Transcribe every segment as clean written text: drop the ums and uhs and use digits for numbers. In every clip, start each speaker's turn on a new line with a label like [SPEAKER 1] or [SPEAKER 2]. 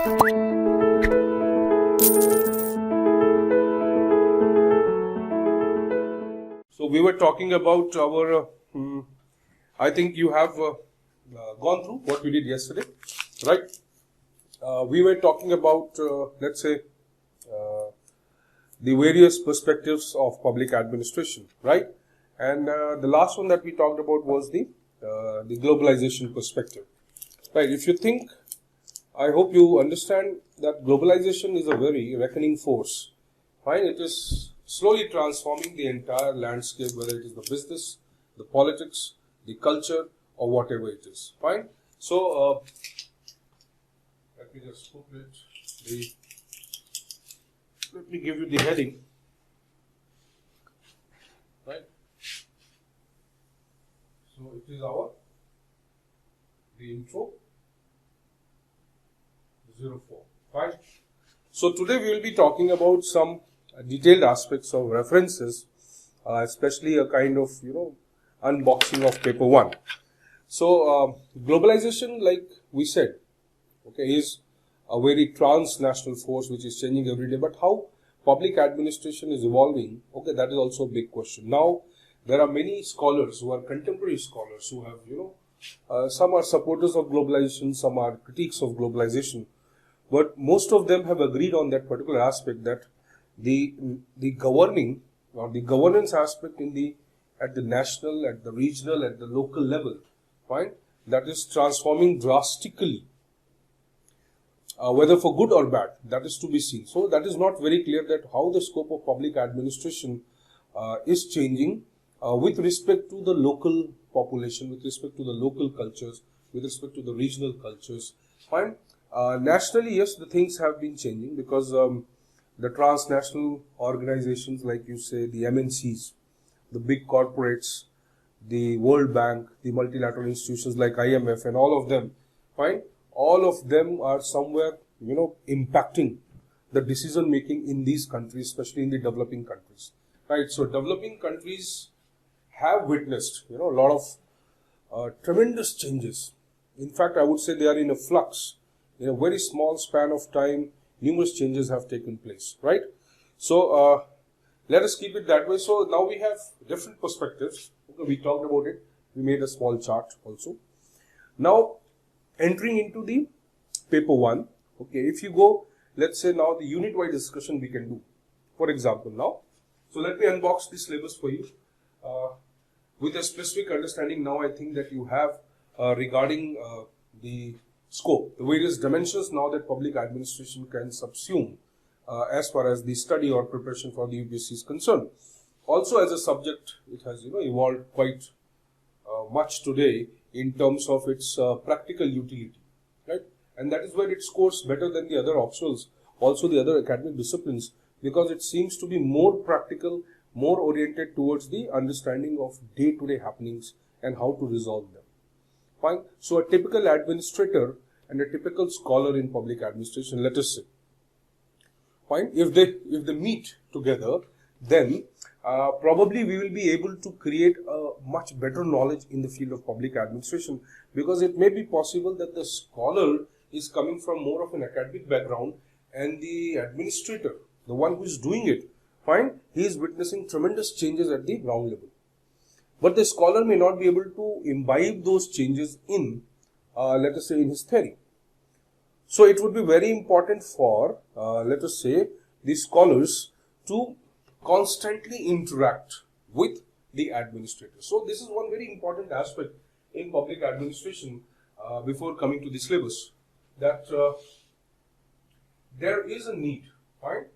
[SPEAKER 1] So we were talking about our, I think you have gone through what we did yesterday, right? We were talking about, let's say, the various perspectives of public administration, right? And the last one that we talked about was the globalization perspective, right? If you think, I hope you understand that globalization is a very reckoning force, right? It is slowly transforming the entire landscape, whether it is the business, the politics, the culture, or whatever it is, fine? So, let me just put it, let me give you the heading, right? So, it is the intro 04, fine? So, today we will be talking about some detailed aspects of references, especially a kind of, unboxing of paper 1. So, globalization, like we said, okay, is a very transnational force which is changing every day. But how public administration is evolving, okay, that is also a big question. Now, there are many scholars who are contemporary scholars who have, some are supporters of globalization, some are critiques of globalization. But most of them have agreed on that particular aspect, that the governing or the governance aspect at the national, at the regional, at the local level, fine, that is transforming drastically, whether for good or bad, that is to be seen. So that is not very clear that how the scope of public administration is changing with respect to the local population, with respect to the local cultures, with respect to the regional cultures, fine. Nationally, yes, the things have been changing because the transnational organizations, like you say, the MNCs, the big corporates, the World Bank, the multilateral institutions like IMF and all of them, fine, all of them are somewhere, impacting the decision making in these countries, especially in the developing countries, right? So developing countries have witnessed, a lot of tremendous changes. In fact, I would say they are in a flux. In a very small span of time, numerous changes have taken place, right? So, let us keep it that way. So, now we have different perspectives. Okay, we talked about it. We made a small chart also. Now, entering into the paper 1. Okay, if you go, let's say now the unit-wide discussion we can do. For example, now. So, let me unbox the syllabus for you. With a specific understanding now, I think that you have regarding the scope, the various dimensions now that public administration can subsume as far as the study or preparation for the UPSC is concerned. Also, as a subject, it has evolved quite much today in terms of its practical utility, right? And that is where it scores better than the other optionals, also the other academic disciplines, because it seems to be more practical, more oriented towards the understanding of day-to-day happenings and how to resolve them. Fine. So a typical administrator and a typical scholar in public administration, let us say, fine, if they meet together, then probably we will be able to create a much better knowledge in the field of public administration, because it may be possible that the scholar is coming from more of an academic background and the administrator, the one who is doing it, fine, he is witnessing tremendous changes at the ground level. But the scholar may not be able to imbibe those changes in, let us say, in his theory. So it would be very important for, let us say, the scholars to constantly interact with the administrator. So this is one very important aspect in public administration before coming to the syllabus, that there is a need, right?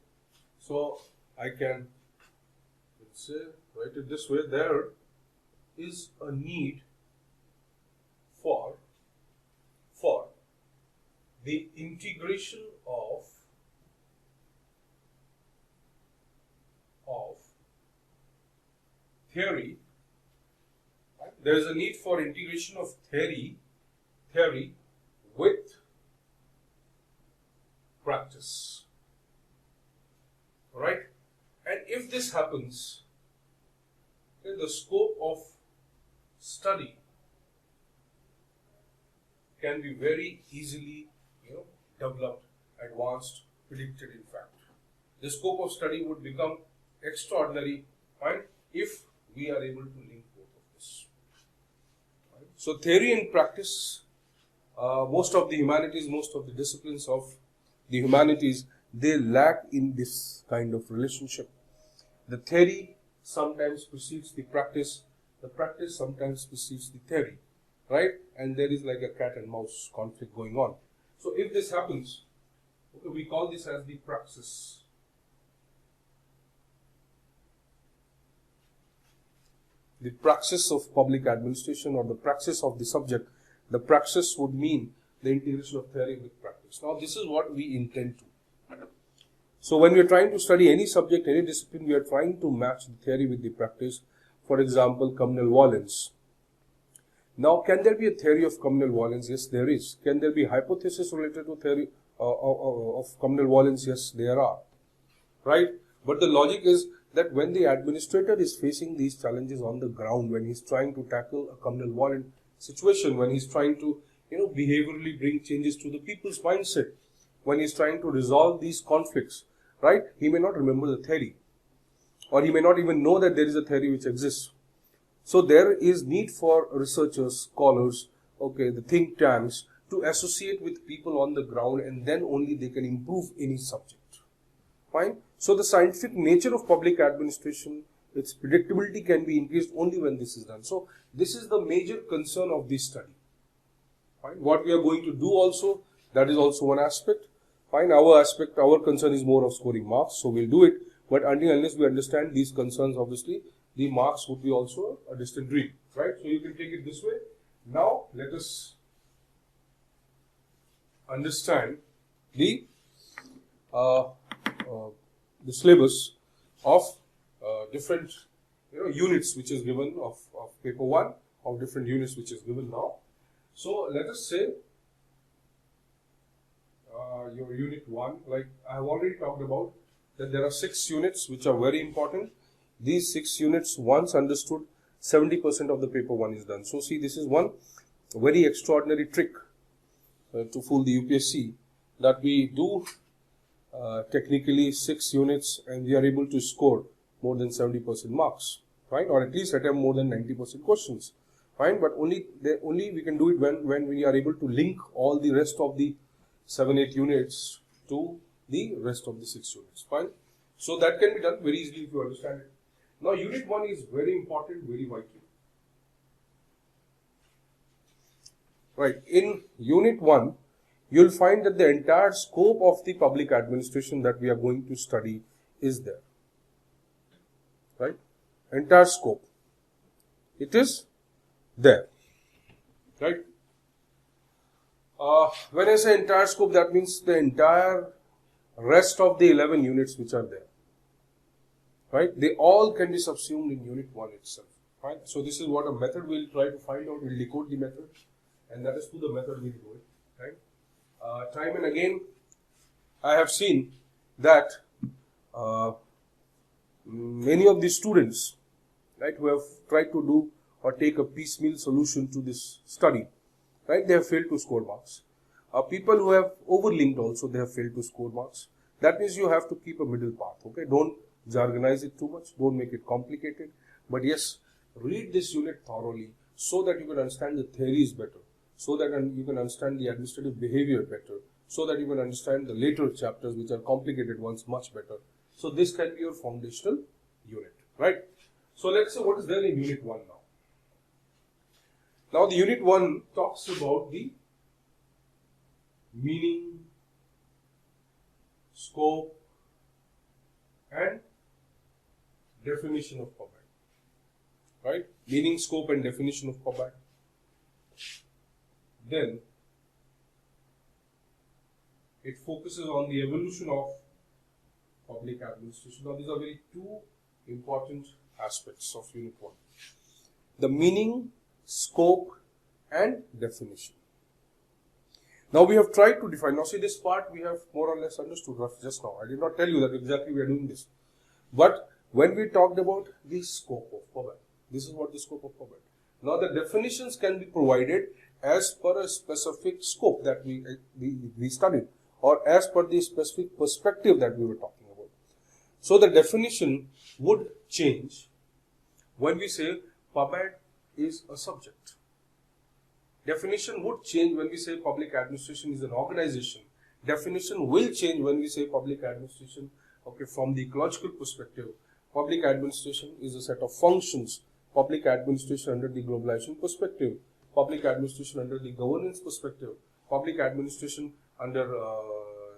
[SPEAKER 1] So I can, let's say, write it this way, there is a need for the integration of theory. Right? There is a need for integration of theory with practice. Right? And if this happens, then the scope of study can be very easily developed advanced, predicted in fact. The scope of study would become extraordinary, right, if we are able to link both of this. Right? So theory and practice, most of the humanities, most of the disciplines of the humanities, they lack in this kind of relationship. The theory sometimes precedes the practice sometimes precedes the theory, right? And there is like a cat and mouse conflict going on. So if this happens, okay, we call this as the praxis. The praxis of public administration, or the praxis of the subject. The praxis would mean the integration of theory with practice. Now this is what we intend to. So when we are trying to study any subject, any discipline, we are trying to match the theory with the practice. For example, communal violence. Now, can there be a theory of communal violence? Yes, there is. Can there be hypothesis related to theory of communal violence? Yes, there are. Right? But the logic is that when the administrator is facing these challenges on the ground, when he's trying to tackle a communal violent situation, when he's trying to, behaviorally bring changes to the people's mindset, when he's trying to resolve these conflicts, right? He may not remember the theory, or he may not even know that there is a theory which exists. So there is need for researchers, scholars, okay, the think tanks to associate with people on the ground, and then only they can improve any subject. Fine? So the scientific nature of public administration, its predictability can be increased only when this is done. So this is the major concern of this study. Fine? What we are going to do also, that is also one aspect. Fine, our concern is more of scoring marks, so we'll do it. But unless we understand these concerns, obviously, the marks would be also a distant dream, right? So you can take it this way. Now, let us understand the syllabus of different units which is given of paper 1, of different units which is given now. So let us say your unit 1, like I have already talked about, that there are 6 units which are very important. These 6 units, once understood, 70% of the paper 1 is done. So see, this is one very extraordinary trick to fool the UPSC, that we do technically 6 units and we are able to score more than 70% marks, right? Or at least attempt more than 90% questions, fine. But only we can do it when we are able to link all the rest of the 7-8 units to the rest of the 6 units, fine. So that can be done very easily if you understand it. Now unit 1 is very important, very vital. Right, in unit 1, you will find that the entire scope of the public administration that we are going to study is there. Right, entire scope, it is there. Right. When I say entire scope, that means the entire rest of the 11 units which are there. Right, they all can be subsumed in unit 1 itself. Right. So this is what a method we will try to find out. We will decode the method, and that is through the method we will do it. Right. Time and again, I have seen that many of the students, right, who have tried to do or take a piecemeal solution to this study, right, they have failed to score marks. People who have overlinked also, they have failed to score marks. That means you have to keep a middle path. Okay, don't jargonize it too much, don't make it complicated, but yes, read this unit thoroughly so that you can understand the theories better, so that you can understand the administrative behavior better, so that you can understand the later chapters which are complicated ones much better. So this can be your foundational unit, right? So let's say what is there in unit 1 now. Now the unit 1 talks about the meaning, scope and definition of public. Right? Meaning, scope and definition of public. Then it focuses on the evolution of public administration. Now these are very 2 important aspects of unit 1. The meaning, scope and definition. Now we have tried to define. Now see, this part we have more or less understood just now. I did not tell you that exactly we are doing this. But when we talked about the scope of public, this is what the scope of public. Now the definitions can be provided as per a specific scope that we studied. or as per the specific perspective that we were talking about. So the definition would change when we say PubAd is a subject. Definition would change when we say public administration is an organization. Definition will change when we say public administration, okay, from the ecological perspective. Public administration is a set of functions. Public administration under the globalization perspective. Public administration under the governance perspective. Public administration under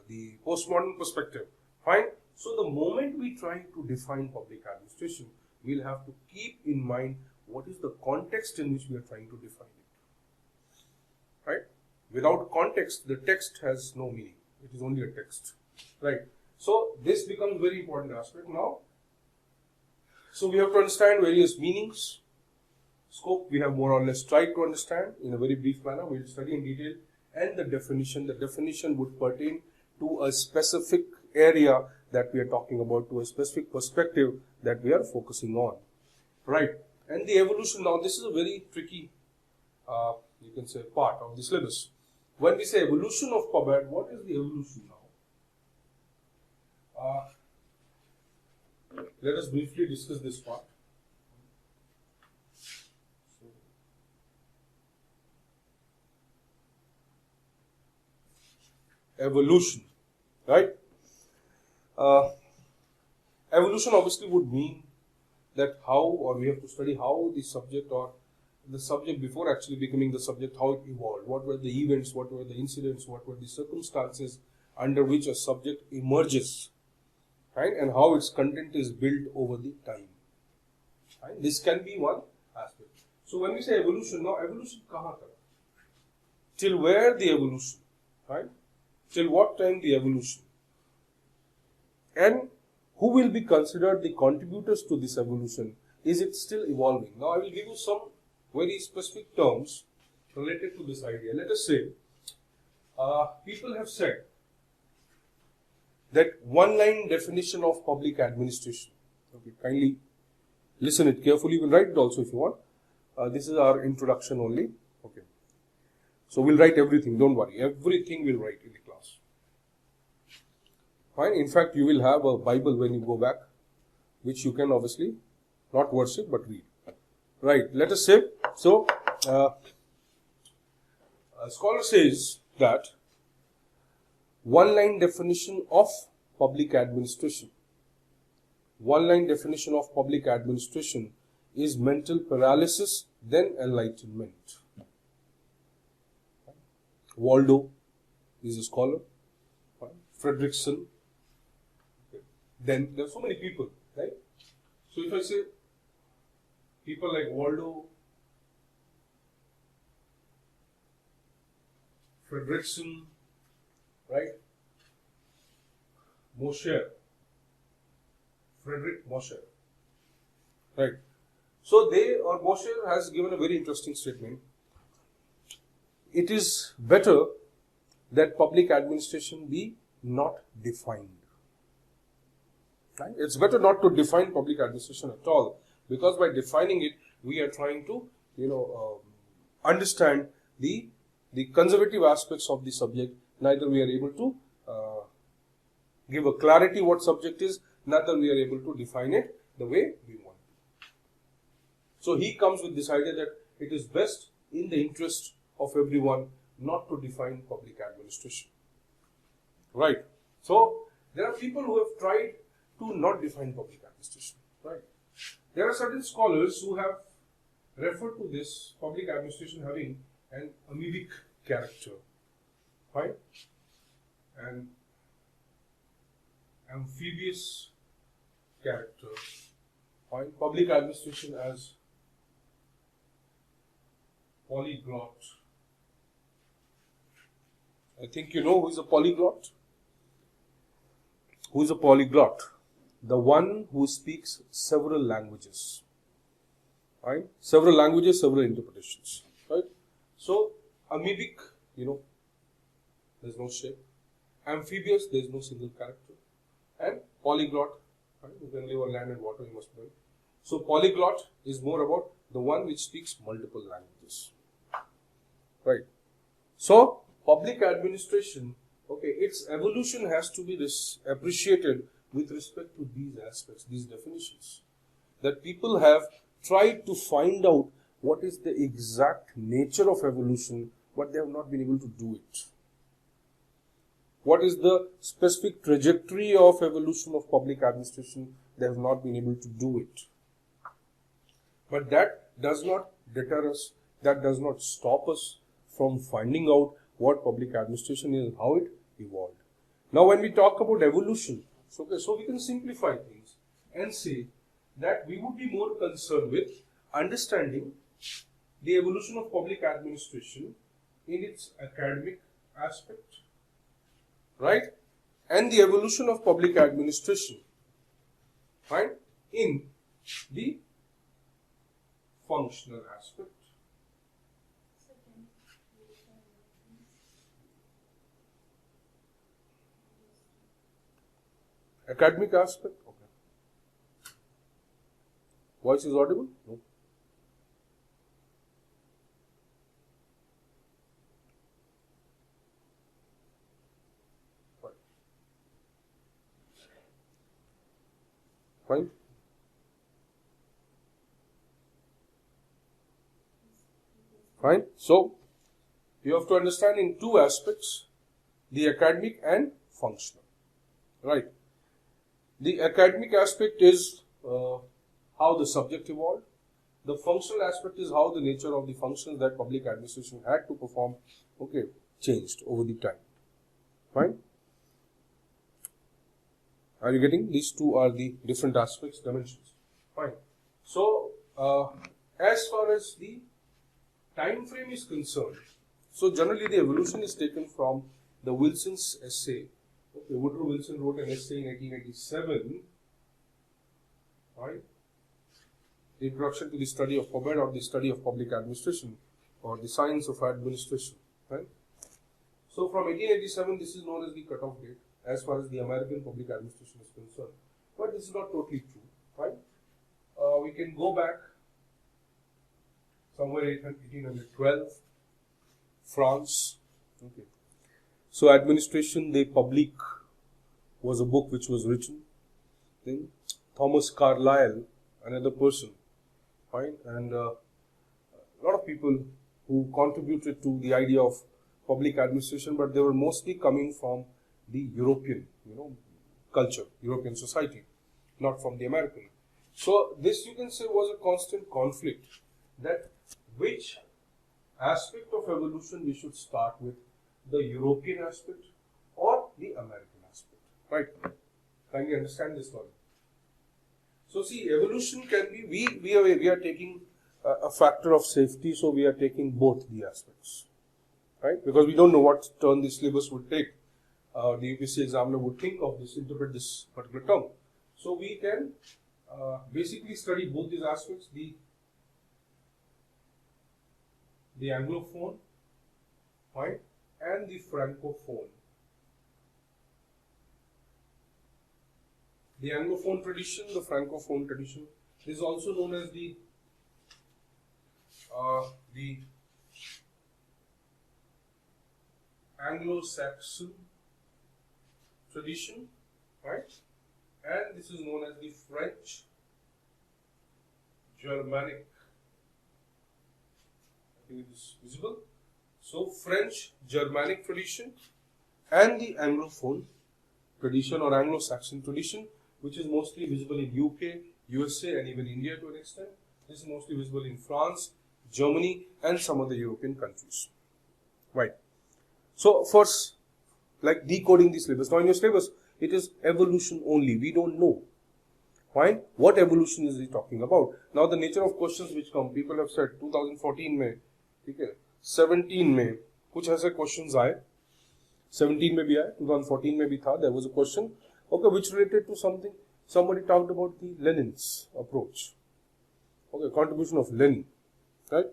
[SPEAKER 1] the postmodern perspective. Fine. So the moment we try to define public administration, we'll have to keep in mind what is the context in which we are trying to define it. Right? Without context, the text has no meaning. It is only a text. Right? So this becomes very important aspect now. So we have to understand various meanings. Scope we have more or less tried to understand in a very brief manner. We will study in detail. And the definition would pertain to a specific area that we are talking about, to a specific perspective that we are focusing on. Right? And the evolution, now this is a very tricky, you can say, part of the syllabus. When we say evolution of PubAd, what is the evolution now? Let us briefly discuss this part. Evolution, right? Evolution obviously would mean that how, or we have to study how the subject, or the subject before actually becoming the subject, how it evolved. What were the events, what were the incidents, what were the circumstances under which a subject emerges, right? And how its content is built over the time. Right? This can be one aspect. So when we say evolution, now evolution kahan tak? Till where the evolution, right? Till what time the evolution? And who will be considered the contributors to this evolution? Is it still evolving? Now I will give you some very specific terms related to this idea. Let us say, people have said that one-line definition of public administration. Okay, kindly listen it carefully. You will write it also if you want. This is our introduction only. Okay. So we'll write everything. Don't worry. Everything we'll write in the class. Fine. In fact, you will have a Bible when you go back, which you can obviously not worship but read. Right. Let us say, so a scholar says that one-line definition of public administration. One-line definition of public administration is mental paralysis, then enlightenment. Waldo is a scholar. Fredrickson. Then there are so many people, right? So if I say people like Waldo, Fredrickson, right? Frederick Mosher, right? So Mosher has given a very interesting statement. It is better that public administration be not defined. Right? It's better not to define public administration at all, because by defining it, we are trying to, understand the conservative aspects of the subject. Neither we are able to give a clarity what subject is, neither we are able to define it the way we want. So he comes with this idea that it is best in the interest of everyone not to define public administration. Right. So there are people who have tried to not define public administration. Right. There are certain scholars who have referred to this public administration having an amoebic character. Right. And amphibious character. Right. Public administration as polyglot. I think you know who is a polyglot. Who is a polyglot? The one who speaks several languages. Right? Several languages, several interpretations. Right? So, amoebic, there's no shape. Amphibious, there's no single character. And polyglot, right? You can live on land and water, you must know. So, polyglot is more about the one which speaks multiple languages. Right? So, public administration Okay, its evolution has to be appreciated with respect to these aspects, these definitions. That people have tried to find out what is the exact nature of evolution, but they have not been able to do it. What is the specific trajectory of evolution of public administration? They have not been able to do it. But that does not deter us, that does not stop us from finding out what public administration is and how it evolved. Now, when we talk about evolution, so we can simplify things and say that we would be more concerned with understanding the evolution of public administration in its academic aspect, right? And the evolution of public administration, right, in the functional aspect. Academic aspect, okay. Voice is audible? No. Fine. Fine. So, you have to understand in two aspects, the academic and functional. Right. The academic aspect is how the subject evolved. The functional aspect is how the nature of the functions that public administration had to perform, okay, changed over the time. Fine. Are you getting? These two are the different aspects, dimensions. Fine. So, as far as the time frame is concerned, so generally the evolution is taken from the Wilson's essay. Okay, Woodrow Wilson wrote an essay in 1887, right? The Introduction to the Study of PubEd, or the Study of Public Administration, or the Science of Administration, right? So from 1887, this is known as the cutoff date as far as the American public administration is concerned. But this is not totally true, right? We can go back somewhere 1812, France. Okay. So Administration des Publics was a book which was written. Then Thomas Carlyle, another person, right? And a lot of people who contributed to the idea of public administration, but they were mostly coming from the European, culture, European society, not from the American. So this, you can say, was a constant conflict, that which aspect of evolution we should start with, the European aspect or the American aspect, right? Can you understand this one? So see, evolution can be, we are taking a factor of safety, so we are taking both the aspects, right? Because we don't know what turn the syllabus would take. The UPSC examiner would think of this, interpret this particular term. So we can basically study both these aspects, the Anglophone, right, and the Francophone. The Anglophone tradition, the Francophone tradition, this is also known as the Anglo-Saxon tradition, right? And this is known as the French Germanic. I think it is visible. So French Germanic tradition and the Anglophone tradition or Anglo-Saxon tradition, which is mostly visible in UK, USA, and even India to an extent. This is mostly visible in France, Germany, and some other European countries. Right. So first, like decoding the syllabus. Now in your syllabus, it is evolution only. We don't know. Fine. What evolution is he talking about? Now the nature of questions which come, people have said 2014 में, ठीक है, 17 में कुछ ऐसे questions आए, 17 में भी आए, 2014 में भी था. There was a question, okay, which related to something. Somebody talked about the Lenin's approach. Okay, contribution of Lenin, right?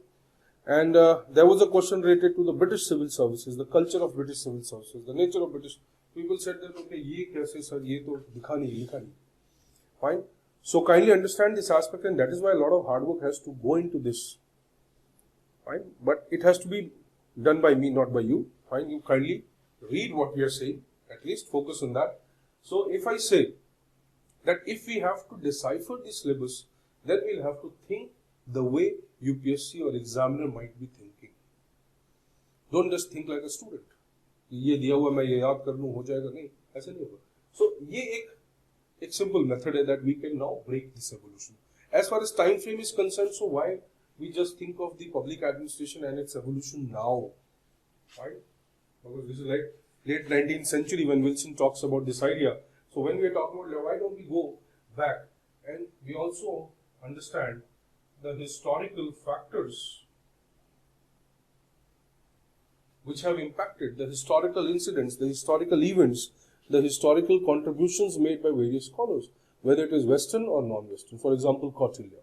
[SPEAKER 1] And there was a question related to the British civil services, the culture of British civil services, the nature of British. People said that, okay, ये कैसे sir, ये तो लिखा नहीं. Fine. So kindly understand this aspect, and that is why a lot of hard work has to go into this. Fine. But it has to be done by me, not by you. Fine. You kindly read what we are saying, at least focus on that. So if I say that if we have to decipher the syllabus, then we'll have to think the way UPSC or examiner might be thinking. Don't just think like a student. ये दिया हुआ मैं ये याद कर लूँ हो जाएगा, नहीं, ऐसा नहीं होगा. So ये एक simple method है that we can now break this evolution. As far as time frame is concerned, so why we just think of the public administration and its evolution now, right? Because this is like late 19th century when Wilson talks about this idea. So when we are talking about, why don't we go back and we also understand the historical factors which have impacted, the historical incidents, the historical events, the historical contributions made by various scholars, whether it is Western or non-Western. For example, Kautilya,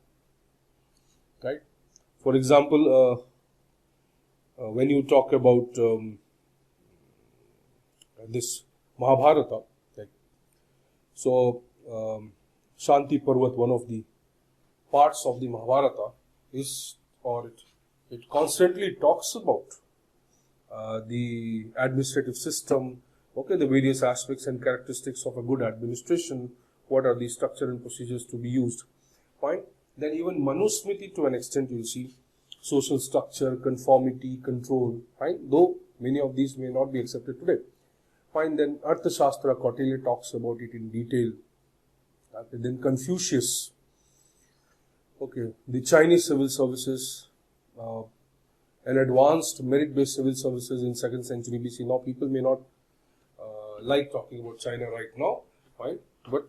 [SPEAKER 1] right? For example, when you talk about this Mahabharata, right? So Shanti Parvat, one of the parts of the Mahabharata, is, or it constantly talks about the administrative system, okay, the various aspects and characteristics of a good administration, what are the structure and procedures to be used, fine. Then even Manusmriti to an extent you see, social structure, conformity, control, fine, though many of these may not be accepted today, fine. Then Arthashastra, Kautilya talks about it in detail, okay. Then Confucius, okay, the Chinese civil services, and advanced merit-based civil services in 2nd century BC. Now people may not like talking about China right now, fine, but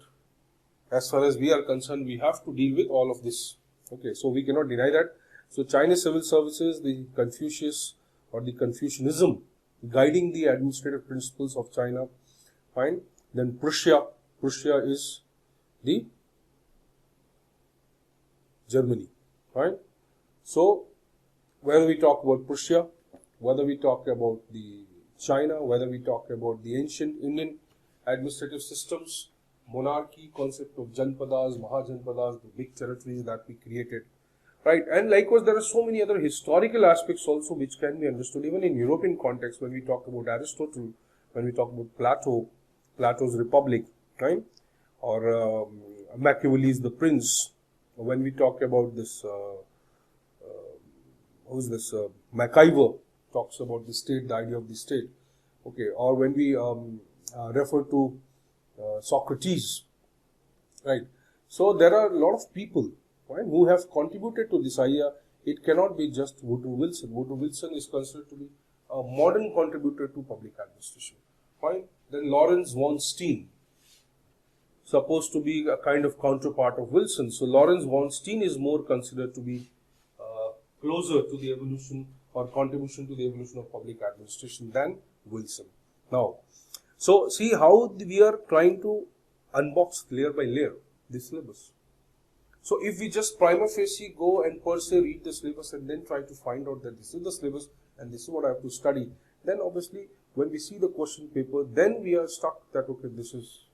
[SPEAKER 1] as far as we are concerned, we have to deal with all of this, okay, so we cannot deny that. So Chinese civil services, the Confucius or the Confucianism guiding the administrative principles of China, fine. Then Prussia is the Germany, fine. So whether we talk about Prussia, whether we talk about the China, whether we talk about the ancient Indian administrative systems, monarchy, concept of Janpadas, Mahajanpadas, the big territories that we created, right? And likewise, there are so many other historical aspects also which can be understood even in European context when we talk about Aristotle, when we talk about Plato's Republic, right? Or Machiavelli's The Prince, when we talk about this MacIver talks about the state, the idea of the state, okay, or when we refer to Socrates, right? So there are a lot of people, right, who have contributed to this idea. It cannot be just Woodrow Wilson. Woodrow Wilson is considered to be a modern contributor to public administration, fine. Then Lawrence von Stein, supposed to be a kind of counterpart of Wilson. So Lawrence von Stein is more considered to be closer to the evolution or contribution to the evolution of public administration than Wilson. Now, so see how we are trying to unbox layer by layer the syllabus. So if we just prima facie go and per se read the syllabus and then try to find out that this is the syllabus and this is what I have to study, then obviously when we see the question paper, then we are stuck that okay, this is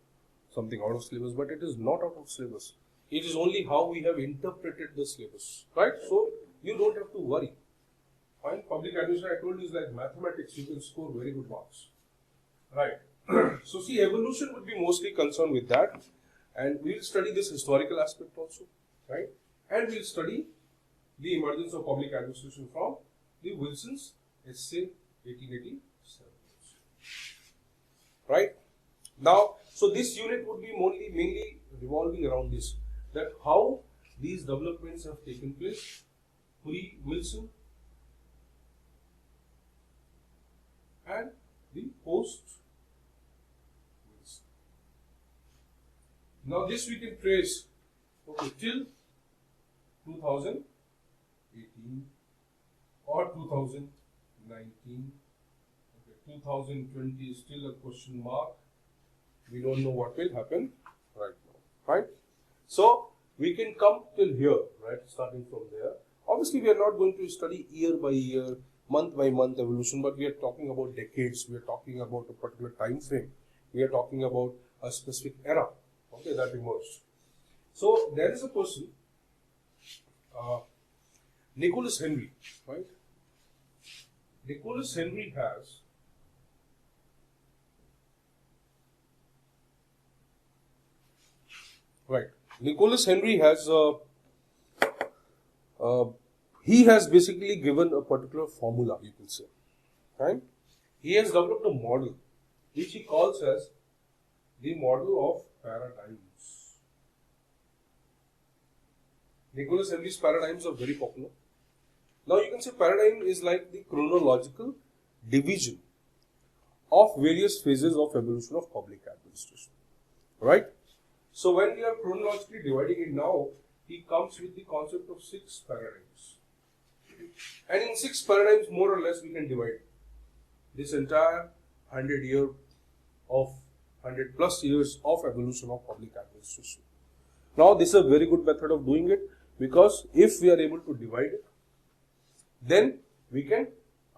[SPEAKER 1] something out of syllabus, but it is not out of syllabus. It is only how we have interpreted the syllabus, right? So you don't have to worry. Fine, public administration, I told you, is like mathematics. You can score very good marks, right? So see, evolution would be mostly concerned with that, and we will study this historical aspect also, right? And we will study the emergence of public administration from the Wilson's essay 1887, right? Now, so this unit would be mainly revolving around this, that how these developments have taken place pre-Wilson and the post-Wilson. Now this we can trace, okay, till 2018 or 2019. Okay, 2020 is still a question mark. We don't know what will happen right now, right? So we can come till here, right? Starting from there. Obviously, we are not going to study year by year, month by month evolution, but we are talking about decades. We are talking about a particular time frame. We are talking about a specific era, okay, that emerged. So there is a person, Nicholas Henry, right? Nicholas Henry has Right. Nicholas Henry has he has basically given a particular formula, you can say. Right? He has developed a model which he calls as the model of paradigms. Nicholas Henry's paradigms are very popular. Now you can say paradigm is like the chronological division of various phases of evolution of public administration. Right? So when we are chronologically dividing it now, he comes with the concept of 6 paradigms. And in 6 paradigms, more or less, we can divide this entire 100 plus years of evolution of public administration. Now, this is a very good method of doing it, because if we are able to divide it, then we can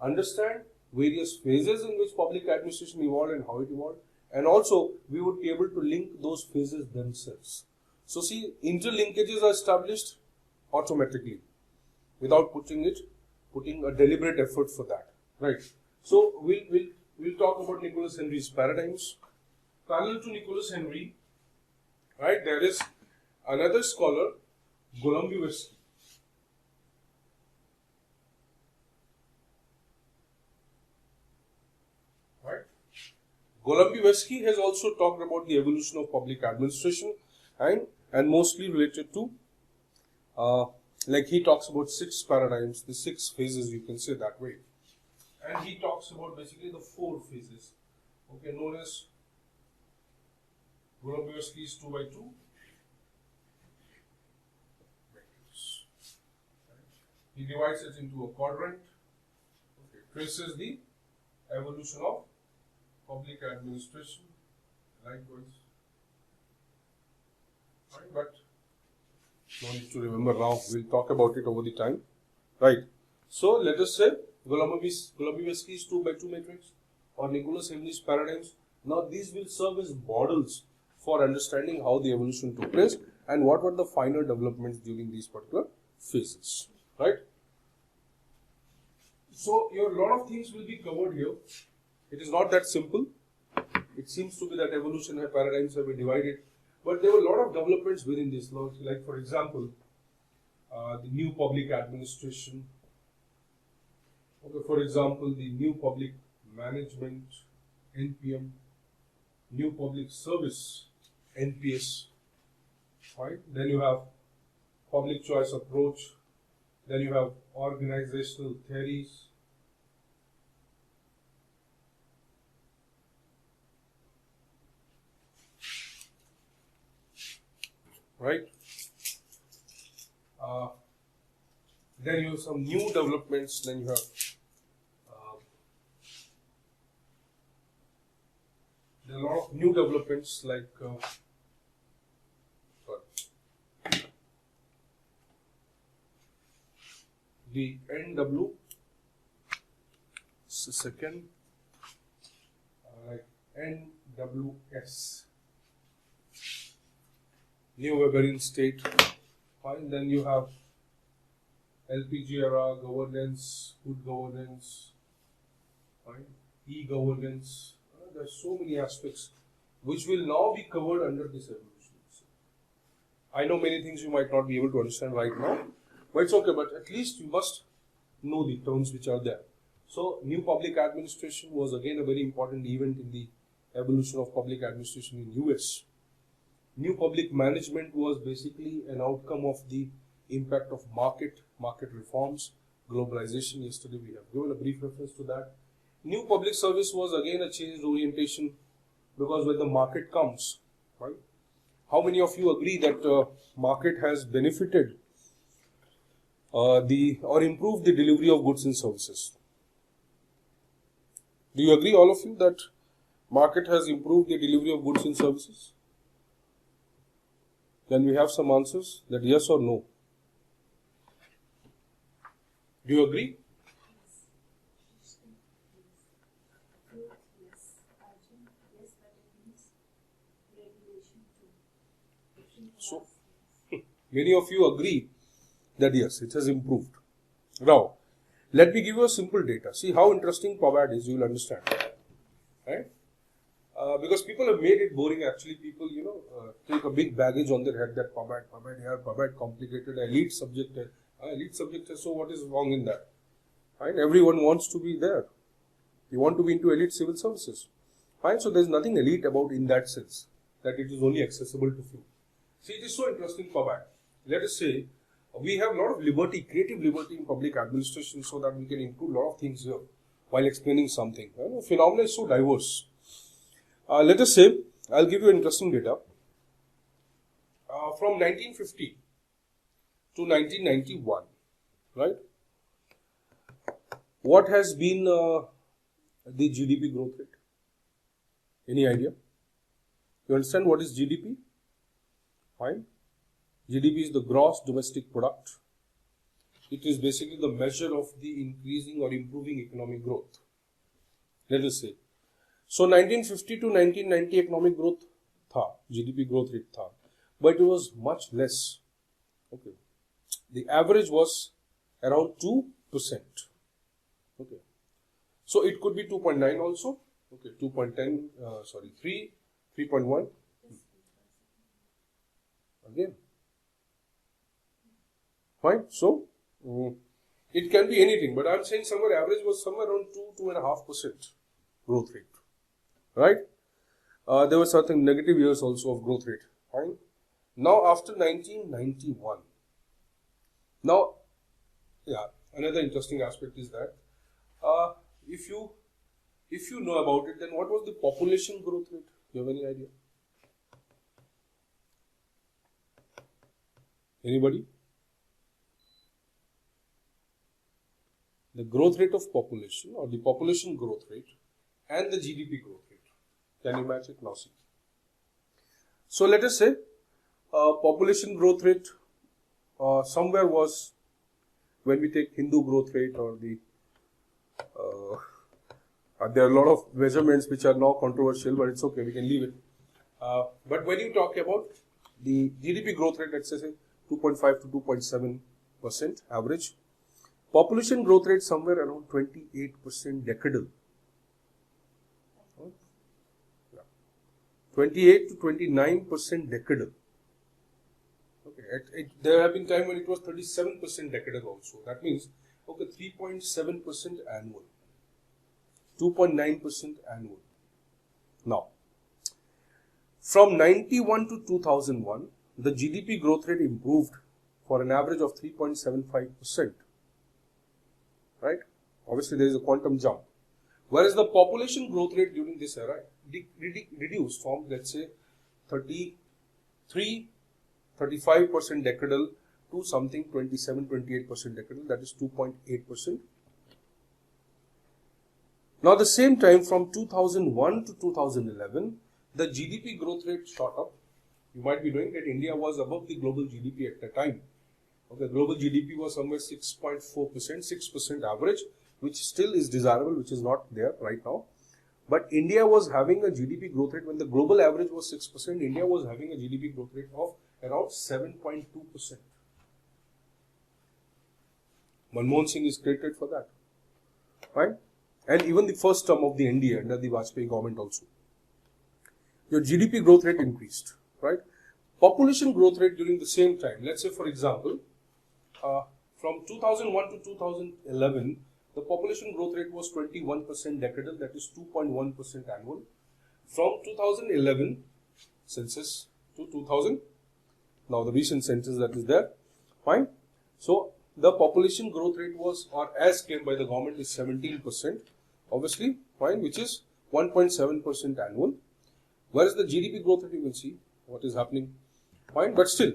[SPEAKER 1] understand various phases in which public administration evolved and how it evolved, and also we would be able to link those phases themselves. So see, interlinkages are established automatically without putting a deliberate effort for that, right? So we'll talk about Nicholas Henry's paradigms. Parallel to Nicholas Henry, right, there is another scholar, Globalization. Right? Globalization has also talked about the evolution of public administration and mostly related to like he talks about 6 paradigms, the 6 phases, you can say that way. And he talks about basically the 4 phases, okay, known as Globalization's 2 by 2. He divides it into a quadrant, okay, traces the evolution of public administration, likewise. Right, but no need to remember now, we'll talk about it over the time. Right. So let us say Globalization 2 by 2 matrix or Nicholas Henry's paradigms. Now these will serve as models for understanding how the evolution took place and what were the final developments during these particular phases. Right. So a lot of things will be covered here. It is not that simple. It seems to be that evolution paradigms have been divided. But there were a lot of developments within this, like for example, the new public administration. Okay, for example, the new public management, NPM, new public service, NPS. Right? Then you have public choice approach. Then you have organizational theories. Right? Then you have some new developments. Then you have there are a lot of new developments like the NW. Second, like NWS. New Weberian state. Fine. Then you have LPG era, governance, good governance, fine. E-governance. There are so many aspects which will now be covered under this evolution. I know many things you might not be able to understand right now, but it's okay. But at least you must know the terms which are there. So, new public administration was again a very important event in the evolution of public administration in US. New public management was basically an outcome of the impact of market reforms, globalization. Yesterday we have given a brief reference to that. New public service was again a changed orientation, because when the market comes, right? How many of you agree that market has benefited or improved the delivery of goods and services? Do you agree, all of you, that market has improved the delivery of goods and services? Can we have some answers, that yes or no? Do you agree? So, many of you agree that yes, it has improved. Now, let me give you a simple data. See how interesting POVAD is, you will understand. Right? Because people have made it boring. Actually, people, take a big baggage on their head that PABAT here, PABAT complicated, elite subject hai. Elite subject hai, so what is wrong in that? Right? Everyone wants to be there. You want to be into elite civil services. Fine, so there is nothing elite about in that sense, that it is only accessible to few. See, it is so interesting, PABAT. Let us say, we have a lot of liberty, creative liberty in public administration, so that we can include a lot of things here while explaining something. The phenomenon is so diverse. Let us say, I'll give you interesting data. From 1950 to 1991, right? What has been the GDP growth rate? Any idea? You understand what is GDP? Fine. GDP is the gross domestic product. It is basically the measure of the increasing or improving economic growth. Let us say. So 1950 to 1990 economic growth tha, GDP growth rate tha, but it was much less. Okay. The average was around 2%. Okay. So it could be 2.9 also. Okay, 2.10, 3, 3.1. Again. Fine. So, it can be anything, but I am saying somewhere average was somewhere around 2.5% growth rate. Right? There were certain negative years also of growth rate. Fine. Now, after 1991, now, another interesting aspect is that if you know about it, then what was the population growth rate? Do you have any idea? Anybody? The growth rate of population, or the population growth rate, and the GDP growth rate. Can you match it? Now see. So let us say population growth rate somewhere was, when we take Hindu growth rate or the there are a lot of measurements which are now controversial, but it's okay, we can leave it. But when you talk about the GDP growth rate, let's say 2.5 to 2.7% average. Population growth rate somewhere around 28% decadal. 28 to 29% decadal. Okay, there have been times when it was 37% decadal also. That means, okay, 3.7% annual. 2.9% annual. Now, from 91 to 2001, the GDP growth rate improved for an average of 3.75%. Right? Obviously, there is a quantum jump. Whereas the population growth rate during this era reduced from, let's say, 35% decadal to something 27-28% decadal, that is 2.8%. Now, at the same time, from 2001 to 2011, the GDP growth rate shot up. You might be knowing that India was above the global GDP at the time. Okay, global GDP was somewhere 6.4%, 6% average, which still is desirable, which is not there right now. But India was having a GDP growth rate, when the global average was 6%, India was having a GDP growth rate of around 7.2%. Manmohan Singh is credited for that. Right? And even the first term of the NDA under the Vajpayee government also. Your GDP growth rate increased. Right? Population growth rate during the same time. Let's say, for example, from 2001 to 2011, the population growth rate was 21% decadal, that is 2.1% annual. From 2011 census to 2000, now the recent census that is there, fine. So the population growth rate was, or as claimed by the government, is 17%, obviously, fine, which is 1.7% annual. Whereas the GDP growth rate, you can see what is happening, fine, but still.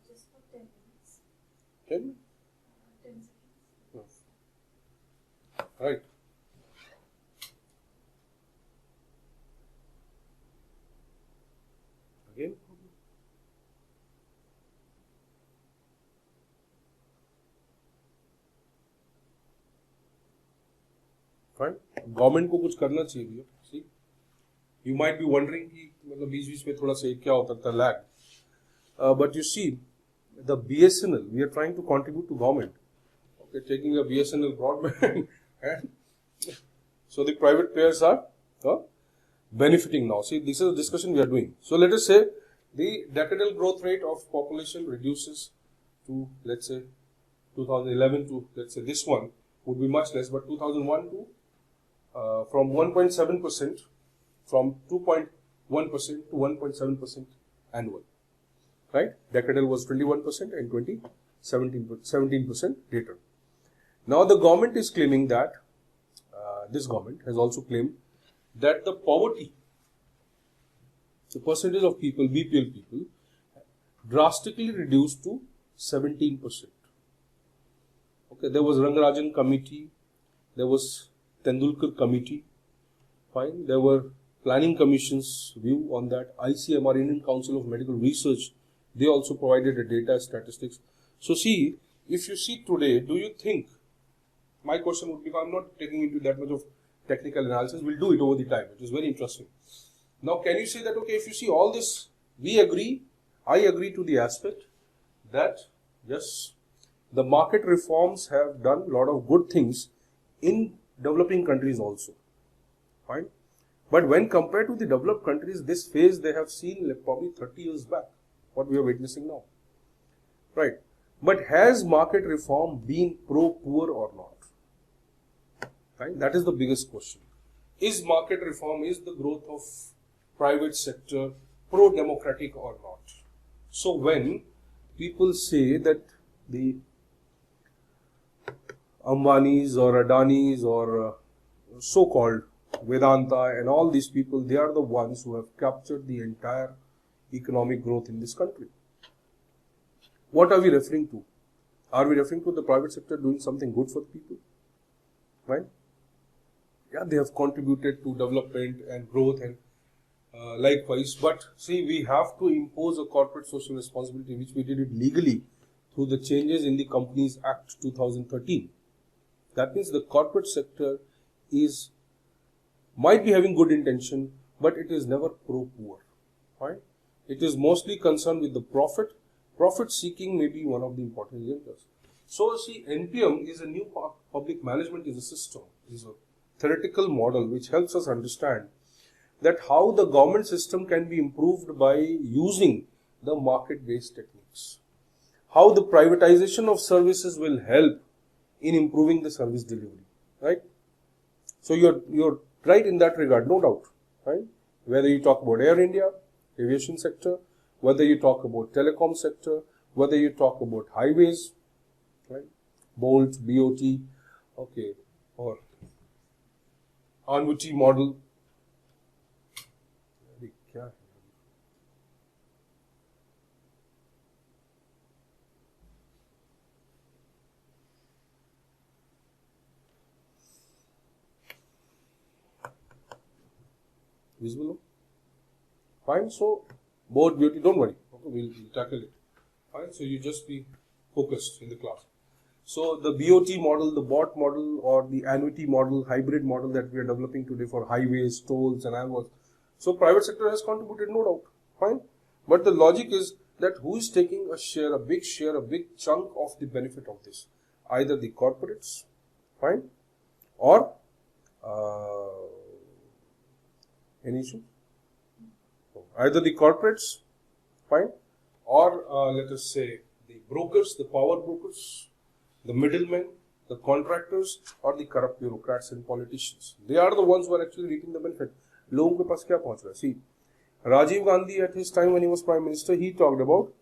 [SPEAKER 2] Just for 10 minutes.
[SPEAKER 1] 10?
[SPEAKER 2] 10 seconds.
[SPEAKER 1] Right. Again. Fine. Government को कुछ करना चाहिए भैया. See, you might be wondering कि मतलब बीच-बीच में थोड़ा सा क्या होता था lag. But you see, the BSNL, we are trying to contribute to government. Okay, taking a BSNL broadband, and so the private players are benefiting now. See, this is a discussion we are doing. So let us say the decadal growth rate of population reduces to, let's say, 2011 to, let's say, this one would be much less, but 2001 to from 1.7%, from 2.1% to 1.7% annual, right? Decadal was 21% and 17% later. Now the government is claiming that, this government has also claimed that the poverty, the percentage of people, BPL people, drastically reduced to 17%. Okay, there was Rangarajan committee, there was Tendulkar committee, fine. There were planning commission's view on that. ICMR, Indian Council of Medical Research, they also provided a data statistics. So see, if you see today, do you think, my question would be, I'm not taking into that much of technical analysis, we'll do it over the time, it is very interesting. Now can you say that, okay, if you see all this, we agree, I agree to the aspect that, yes, the market reforms have done a lot of good things in developing countries also, fine. But when compared to the developed countries, this phase they have seen like probably 30 years back, what we are witnessing now, right? But has market reform been pro-poor or not? Right? That is the biggest question. Is market reform, is the growth of private sector pro-democratic or not? So when people say that the Ambanis or Adanis or so-called Vedanta and all these people, they are the ones who have captured the entire economic growth in this country. What are we referring to? Are we referring to the private sector doing something good for the people? Right? Yeah, they have contributed to development and growth and likewise. But see, we have to impose a corporate social responsibility, which we did it legally through the changes in the Companies Act 2013. That means the corporate sector might be having good intention, but it is never pro-poor. Right? It is mostly concerned with the profit. Profit seeking may be one of the important agendas. So see, NPM is a new public management is a system, is a theoretical model which helps us understand that how the government system can be improved by using the market-based techniques. How the privatization of services will help in improving the service delivery, right? So you're right in that regard, no doubt, right? Whether you talk about Air India, aviation sector, whether you talk about telecom sector, whether you talk about highways, right? BOLT, BOT, okay, or annuity model. Visible? Fine. So both beauty, don't worry. Okay, we'll tackle it. Fine. So you just be focused in the class. So the BOT model, the BOT model, or the annuity model, hybrid model that we are developing today for highways, tolls, and all. So private sector has contributed, no doubt. Fine. But the logic is that who is taking a share, a big chunk of the benefit of this? Either the corporates, fine, or any issue? Either the corporates, fine, or let us say the brokers, the power brokers, the middlemen, the contractors, or the corrupt bureaucrats and politicians. They are the ones who are actually reaping the benefit. लोगों के पास क्या पहुंच रहा है? See, Rajiv Gandhi at his time when he was Prime Minister, he talked about,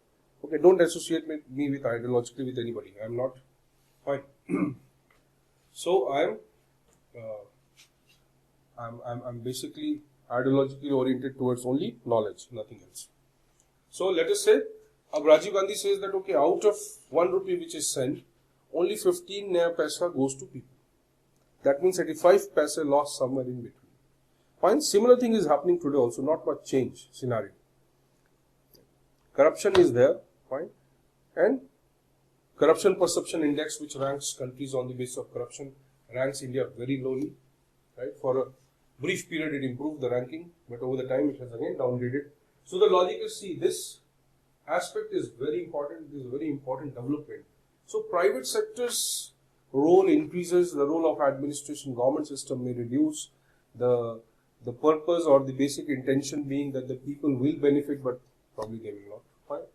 [SPEAKER 1] okay, don't associate me with ideologically with anybody. I am not, fine. So I'm basically ideologically oriented towards only knowledge, nothing else. So let us say, Rajiv Gandhi says that, okay, out of 1 rupee which is sent, only 15 naya paisa goes to people. That means 85 paisa lost somewhere in between. Fine, similar thing is happening today also, not much change scenario. Corruption is there, fine, and corruption perception index, which ranks countries on the basis of corruption, ranks India very lowly, right? For a brief period it improved the ranking, but over the time it has again downgraded. So the logic is, see, this aspect is very important, it is a very important development. So private sector's role increases, the role of administration, government system may reduce, the The purpose or the basic intention being that the people will benefit, but probably they will not. Fine.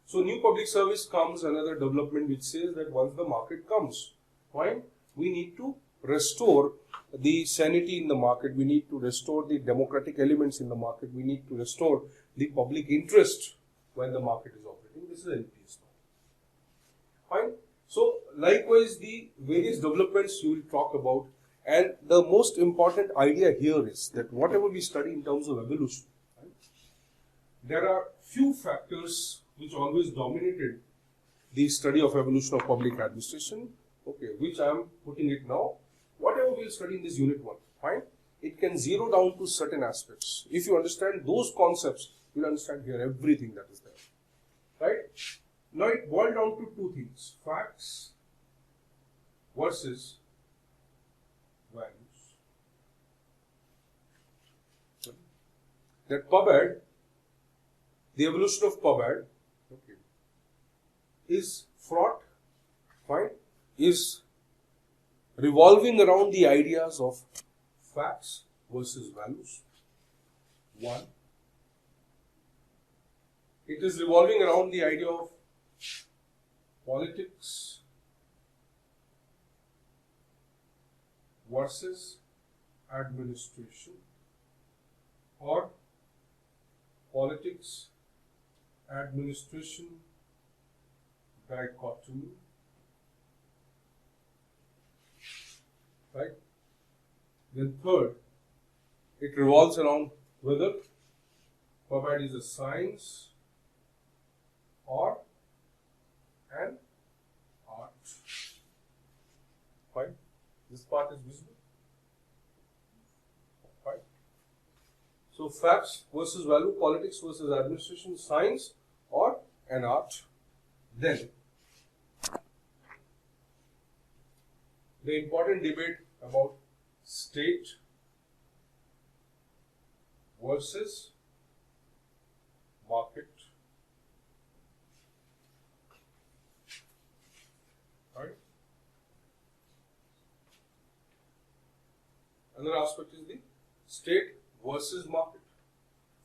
[SPEAKER 1] So new public service comes, another development which says that once the market comes, fine, we need to restore the sanity in the market, we need to restore the democratic elements in the market, we need to restore the public interest when the market is operating. This is NPS now. Fine. So likewise the various developments you will talk about, and the most important idea here is that whatever we study in terms of evolution, right, there are few factors which always dominated the study of evolution of public administration, okay, which I am putting it now. Whatever we will study in this unit 1, fine, it can zero down to certain aspects. If you understand those concepts, you will understand here everything that is there, right? Now it boils down to two things: facts versus values. That PubAd, the evolution of PubAd, okay, is fraught, fine, is revolving around the ideas of facts versus values. One, it is revolving around the idea of politics versus administration, or politics administration dichotomy, right? Then third, it revolves around whether PubAd is a science or an art. Fine. This part is visible. Fine. So facts versus value, politics versus administration, science or an art. Then the important debate about state versus market. Right? Another aspect is the state versus market.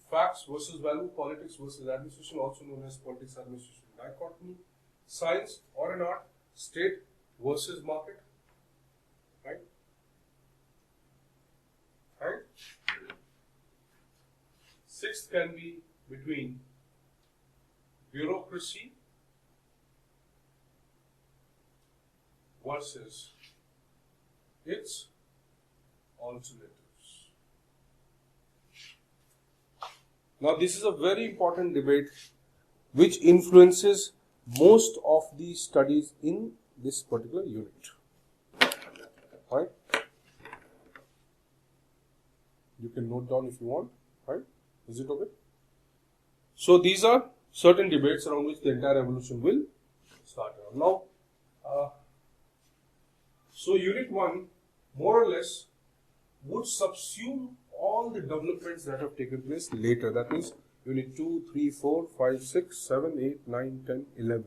[SPEAKER 1] Facts versus value, politics versus administration, also known as politics administration dichotomy. Science or an art, state versus market. Right? Right? Sixth can be between bureaucracy versus its alternatives. Now this is a very important debate which influences most of the studies in this particular unit. Right? You can note down if you want. Right? Is it okay? So these are certain debates around which the entire evolution will start around. Now, so unit 1 more or less would subsume all the developments that have taken place later. That means unit 2, 3, 4, 5, 6, 7, 8, 9, 10, 11.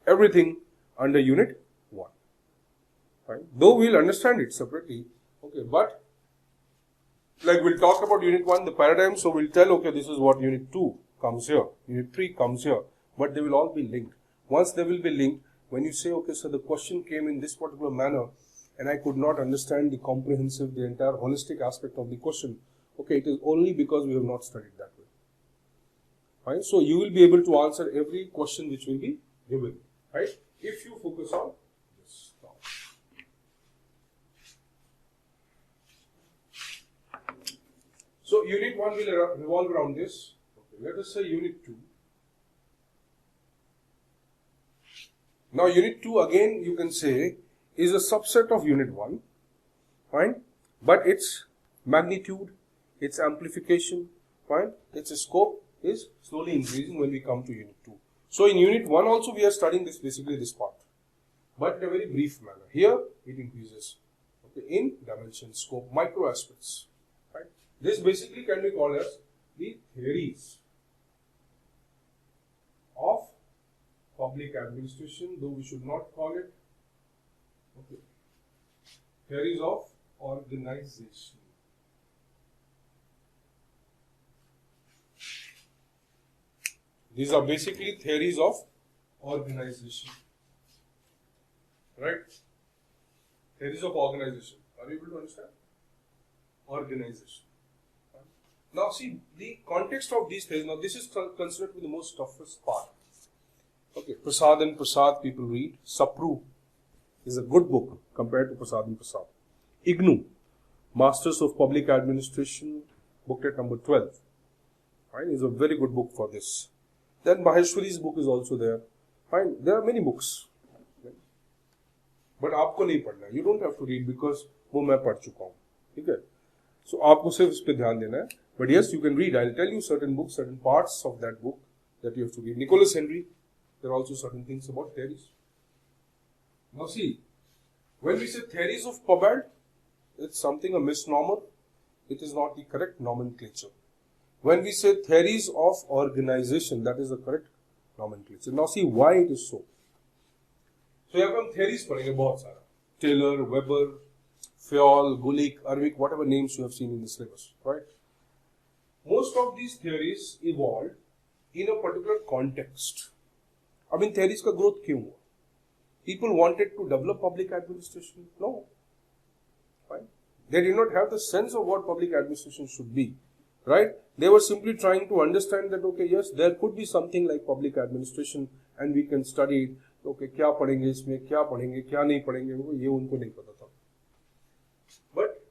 [SPEAKER 1] Everything under unit 1. Right? Though we'll understand it separately, okay, but like we'll talk about unit 1, the paradigm, so we'll tell, okay, this is what unit 2 comes here, unit 3 comes here, but they will all be linked. Once they will be linked, when you say, okay, so the question came in this particular manner, and I could not understand the comprehensive, the entire holistic aspect of the question, okay, it is only because we have not studied that way. Right? So you will be able to answer every question which will be given, right? If you focus on this. So unit 1 will revolve around this. Okay, let us say unit 2. Now unit 2 again you can say is a subset of unit 1, fine, but its magnitude, its amplification, fine, its scope is slowly increasing when we come to unit 2. So in unit 1 also we are studying this, basically this part, but in a very brief manner. Here it increases, okay, in dimension, scope, micro aspects. Right? This basically can be called as the theories of public administration, though we should not call it, okay, theories of organization. These are basically theories of organization. Right? Theories of organization. Are you able to understand? Organization. Now see, the context of these theories, now this is considered to be the most toughest part. Okay, Prasad and Prasad people read. Sapru is a good book compared to Prasad and Prasad. IGNU, Masters of Public Administration, booklet number 12. Fine, is a very good book for this. Then Maheshwari's book is also there. Fine, there are many books. But आपको नहीं पढ़ना. You don't have to read because वो मैं पढ़ चुका हूँ. ठीक है? So आपको सिर्फ इस पे ध्यान देना है. But yes, you can read. I'll tell you certain books, certain parts of that book that you have to read. Nicholas Henry, there are also certain things about theories. Now see, when we say theories of PubAd, it's something a misnomer. It is not the correct nomenclature. When we say theories of organization, that is the correct nomenclature. Now see why it is so. So यहाँ पे हम theories पढ़ेंगे बहुत सारा. Taylor, Weber, Fayol, Gulick, Arvik, whatever names you have seen in the syllabus, right? Most of these theories evolved in a particular context. अब इन theories का growth क्यों हुआ? People wanted to develop public administration? No. Right? They did not have the sense of what public administration should be. Right? They were simply trying to understand that, okay, yes, there could be something like public administration and we can study it. Okay, क्या पढ़ेंगे इसमें, क्या पढ़ेंगे, क्या नहीं पढ़ेंगे, वो ये उनको नहीं पता था. But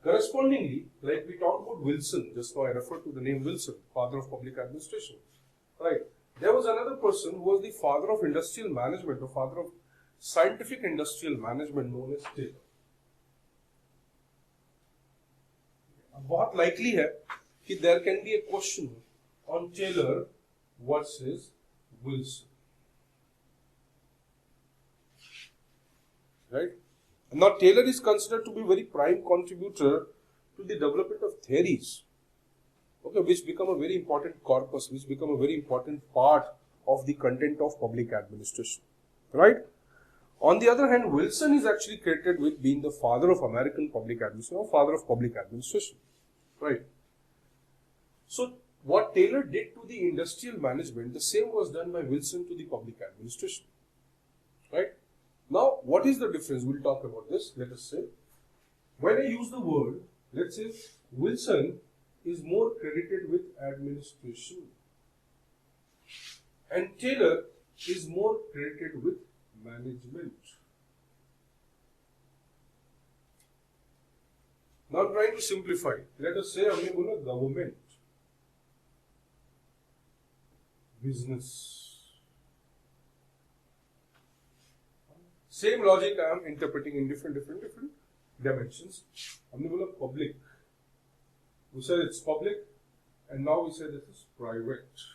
[SPEAKER 1] correspondingly, like we talked about Wilson, just now I referred to the name Wilson, father of public administration. Right? There was another person who was the father of industrial management, or father of scientific industrial management, known as Taylor. बहुत likely है कि there can be a question on Taylor versus Wilson. Right? Now Taylor is considered to be a very prime contributor to the development of theories, okay, which become a very important corpus, which become a very important part of the content of public administration. Right? On the other hand, Wilson is actually credited with being the father of American public administration, or father of public administration. Right? So what Taylor did to the industrial management, the same was done by Wilson to the public administration. Right? Now, what is the difference? We'll talk about this. Let us say, when I use the word, let's say Wilson is more credited with administration and Taylor is more credited with management. Now I'm trying to simplify. Let us say हमने बोला government, business. Same logic I am interpreting in different dimensions. हमने बोला public. We said it's public, and now we say this is private.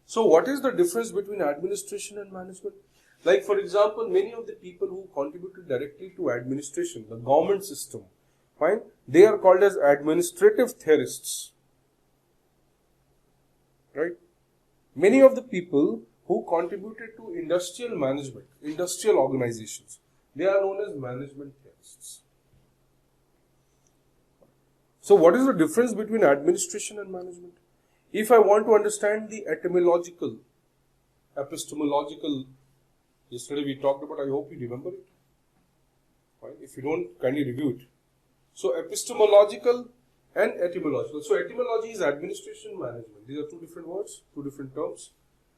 [SPEAKER 1] So what is the difference between administration and management? Like for example, many of the people who contributed directly to administration, the government system, fine, they are called as administrative theorists. Right? Many of the people who contributed to industrial management, industrial organizations, they are known as management theorists. So what is the difference between administration and management? If I want to understand the etymological, epistemological, yesterday we talked about, I hope you remember it. Fine. If you don't, kindly review it. So epistemological and etymological. So etymology is administration, management. These are two different words, two different terms.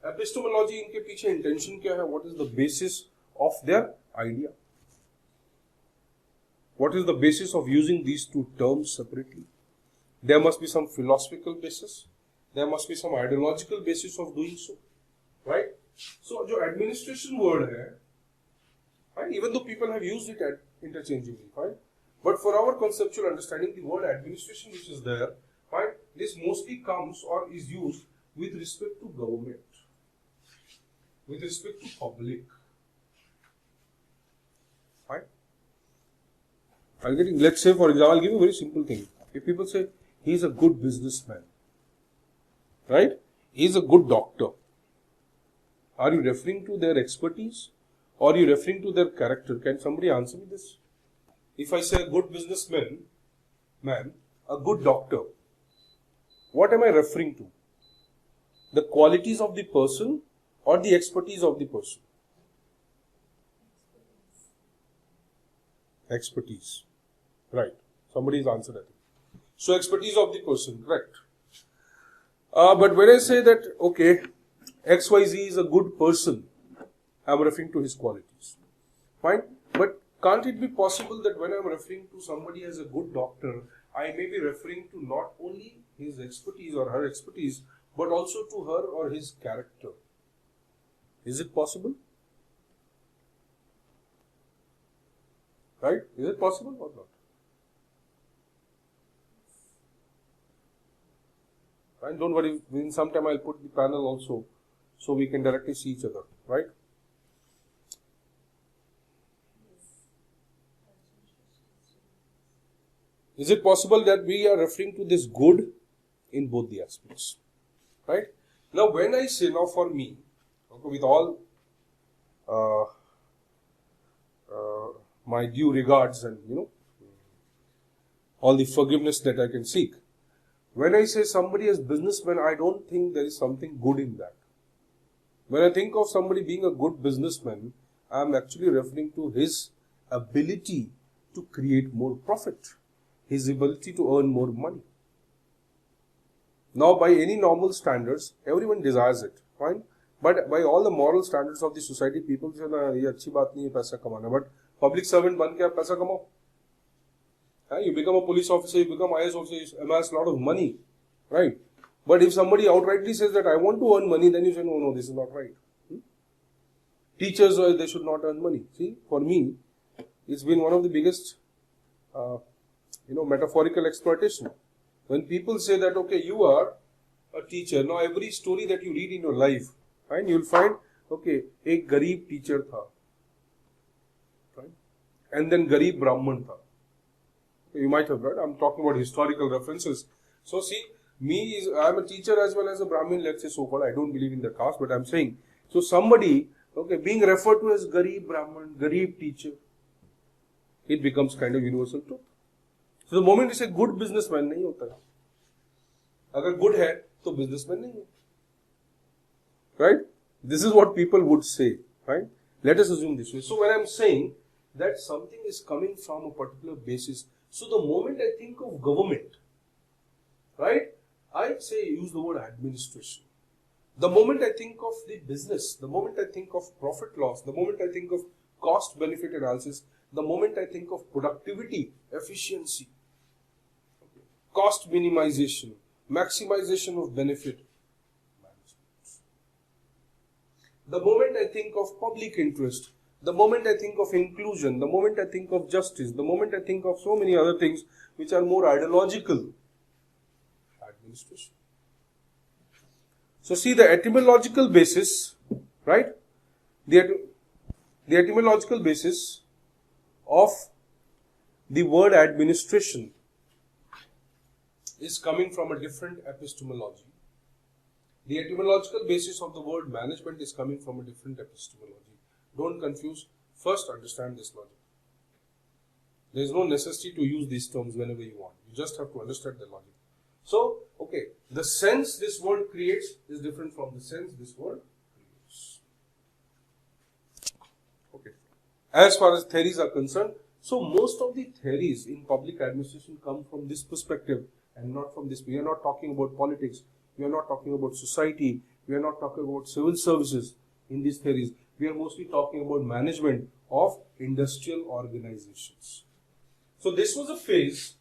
[SPEAKER 1] Epistemology, इनके पीछे intention क्या है? What is the basis of their idea? What is the basis of using these two terms separately? There must be some philosophical basis. There must be some ideological basis of doing so. Right? So, जो administration word है, right? Even though people have used it interchangeably, right? But for our conceptual understanding, the word administration which is there, right? This mostly comes or is used with respect to government, with respect to public. Right? Let's say, for example, I'll give you a very simple thing. If people say, he is a good businessman, right? He is a good doctor. Are you referring to their expertise or are you referring to their character? Can somebody answer me this? If I say a good businessman, a good doctor, what am I referring to? The qualities of the person or the expertise of the person? Expertise. Right. Somebody's answered that. So expertise of the person, correct. But when I say that, okay, XYZ is a good person, I'm referring to his qualities. Fine. But can't it be possible that when I'm referring to somebody as a good doctor, I may be referring to not only his expertise or her expertise, but also to her or his character? Is it possible? Right? Is it possible or not? Right? Don't worry, in some time I'll put the panel also so we can directly see each other. Right? Is it possible that we are referring to this good in both the aspects? Right? Now, when I say, now for me, okay, with all my due regards and, all the forgiveness that I can seek, when I say somebody as businessman, I don't think there is something good in that. When I think of somebody being a good businessman, I am actually referring to his ability to create more profit, his ability to earn more money. Now, by any normal standards, everyone desires it, fine. But by all the moral standards of the society, people say, "Na, ye achhi baat nahi hai paisa kamana." But public servant ban ke aap paisa kamao. You become a police officer, you become IAS officer, you amass a lot of money, right? But if somebody outrightly says that I want to earn money, then you say, no, this is not right. Teachers, they should not earn money. See, for me, it's been one of the biggest, metaphorical exploitation. When people say that, okay, you are a teacher, now every story that you read in your life, right, you'll find, okay, ek garib teacher tha, right? And then garib Brahman tha. You might have read, I'm talking about historical references. So see, I'm a teacher as well as a Brahmin, let's say so called. I don't believe in the caste, but I'm saying, so somebody, okay, being referred to as garib Brahman, garib teacher, it becomes kind of universal truth. So the moment you say good businessman, nahi hota hai. Agar good hai, to businessman nahi hai. Right? This is what people would say, right? Let us assume this way. So when I'm saying that something is coming from a particular basis, so the moment I think of government, right, I say use the word administration. The moment I think of the business, the moment I think of profit loss, the moment I think of cost benefit analysis, the moment I think of productivity, efficiency, cost minimization, maximization of benefit, the moment I think of public interest, the moment I think of inclusion, the moment I think of justice, the moment I think of so many other things which are more ideological, administration. So see the etymological basis, right? The etymological basis of the word administration is coming from a different epistemology. The etymological basis of the word management is coming from a different epistemology. Don't confuse. First, understand this logic. There is no necessity to use these terms whenever you want. You just have to understand the logic. So, okay, the sense this word creates is different from the sense this word creates. Okay. As far as theories are concerned, so most of the theories in public administration come from this perspective and not from this. We are not talking about politics. We are not talking about society. We are not talking about civil services in these theories. We are mostly talking about management of industrial organizations. So this was a phase.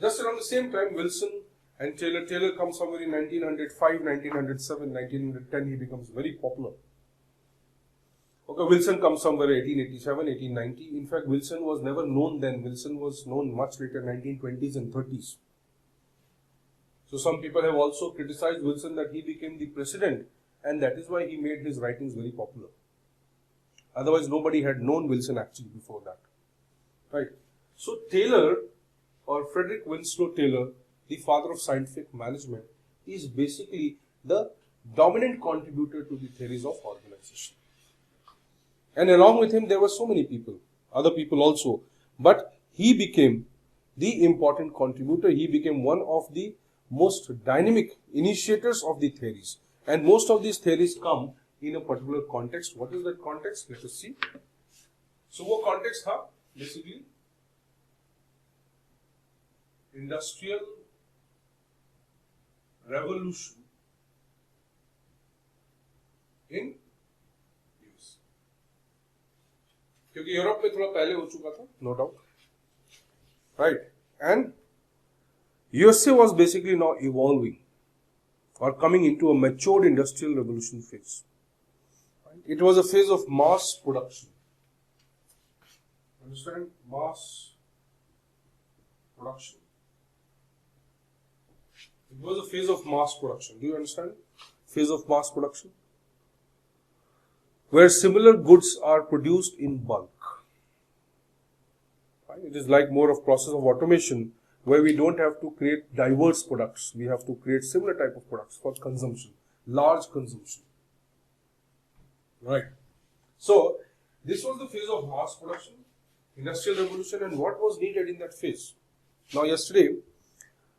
[SPEAKER 1] Just around the same time, Wilson and Taylor. Taylor comes somewhere in 1905, 1907, 1910. He becomes very popular. Okay, Wilson comes somewhere 1887, 1890. In fact, Wilson was never known then. Wilson was known much later, 1920s and 30s. So some people have also criticized Wilson that he became the president, and that is why he made his writings very popular. Otherwise, nobody had known Wilson actually before that. Right? So Taylor, or Frederick Winslow Taylor, the father of scientific management, is basically the dominant contributor to the theories of organization. And along with him, there were so many people, other people also. But he became the important contributor. He became one of the most dynamic initiators of the theories. And most of these theories come in a particular context. What is that context? Let us see. So, वो context था basically industrial revolution in US. क्योंकि Europe में थोड़ा पहले हो चुका था, no doubt, right? And USA was basically now evolving or coming into a matured industrial revolution phase. It was a phase of mass production. Understand? Mass production. It was a phase of mass production. Do you understand? Phase of mass production. Where similar goods are produced in bulk. It is like more of process of automation where we don't have to create diverse products. We have to create similar type of products for consumption, large consumption. Right. So, this was the phase of mass production, industrial revolution, and what was needed in that phase. Now, yesterday,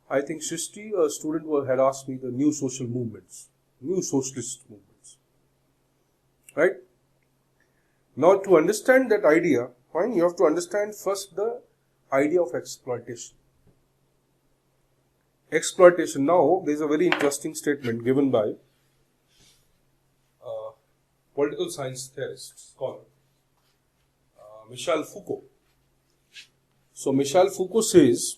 [SPEAKER 1] I think Srishti, a student, had asked me the new social movements, new socialist movements. Right? Now, to understand that idea, fine, you have to understand first the idea of exploitation. Exploitation. Now, there is a very interesting statement given by a political science theorist, scholar, Michel Foucault. So, Michel Foucault says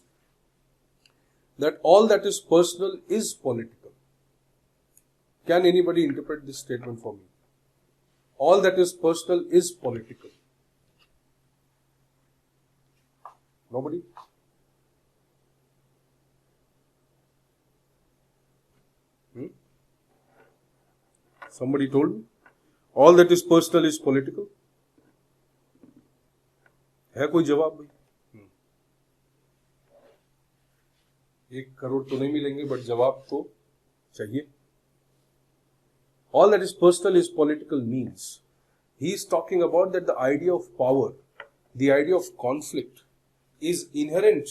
[SPEAKER 1] that all that is personal is political. Can anybody interpret this statement for me? All that is personal is political. Nobody? Somebody told me? All that is personal is political? है कोई जवाब भाई? 1 करोड़ तो नहीं मिलेंगे, but जवाब तो चाहिए. All that is personal is political means he is talking about that the idea of power, the idea of conflict is inherent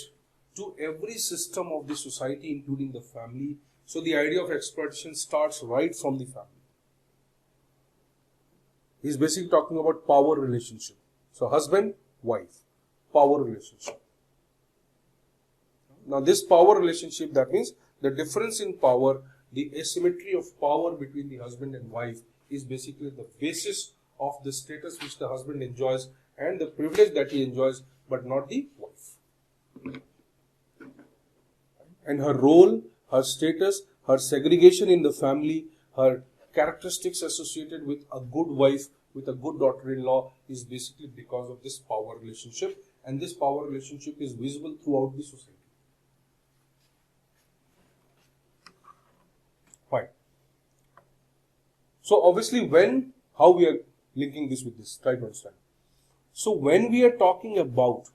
[SPEAKER 1] to every system of the society, including the family. So the idea of exploitation starts right from the family. He is basically talking about power relationship. So husband, wife, power relationship. Now this power relationship, that means the difference in power, the asymmetry of power between the husband and wife is basically the basis of the status which the husband enjoys and the privilege that he enjoys, but not the wife. And her role, her status, her segregation in the family, her characteristics associated with a good wife, with a good daughter-in-law is basically because of this power relationship, and this power relationship is visible throughout the society. Fine. So obviously how we are linking this with this, try to understand. So when we are talking about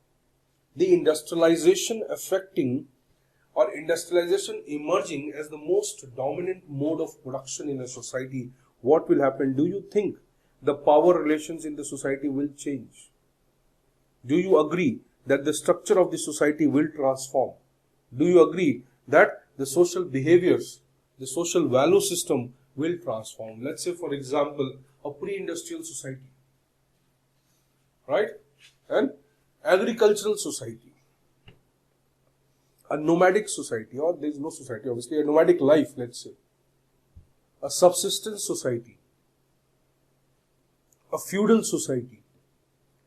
[SPEAKER 1] the industrialization affecting or industrialization emerging as the most dominant mode of production in a society, what will happen? Do you think the power relations in the society will change? Do you agree that the structure of the society will transform? Do you agree that the social behaviors, the social value system will transform? Let's say, for example, a pre-industrial society, right? And agricultural society, a nomadic society, or there is no society, obviously, a nomadic life, let's say, a subsistence society, a feudal society,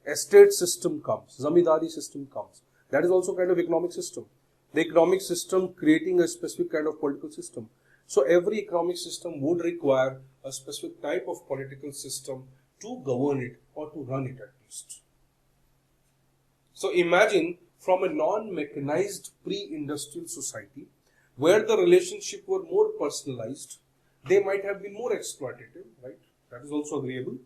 [SPEAKER 1] estate system comes, zamindari system comes. That is also kind of economic system. The economic system creating a specific kind of political system. So every economic system would require a specific type of political system to govern it or to run it at least. So imagine from a non-mechanized pre-industrial society where the relationships were more personalized, they might have been more exploitative, right? That is also agreeable,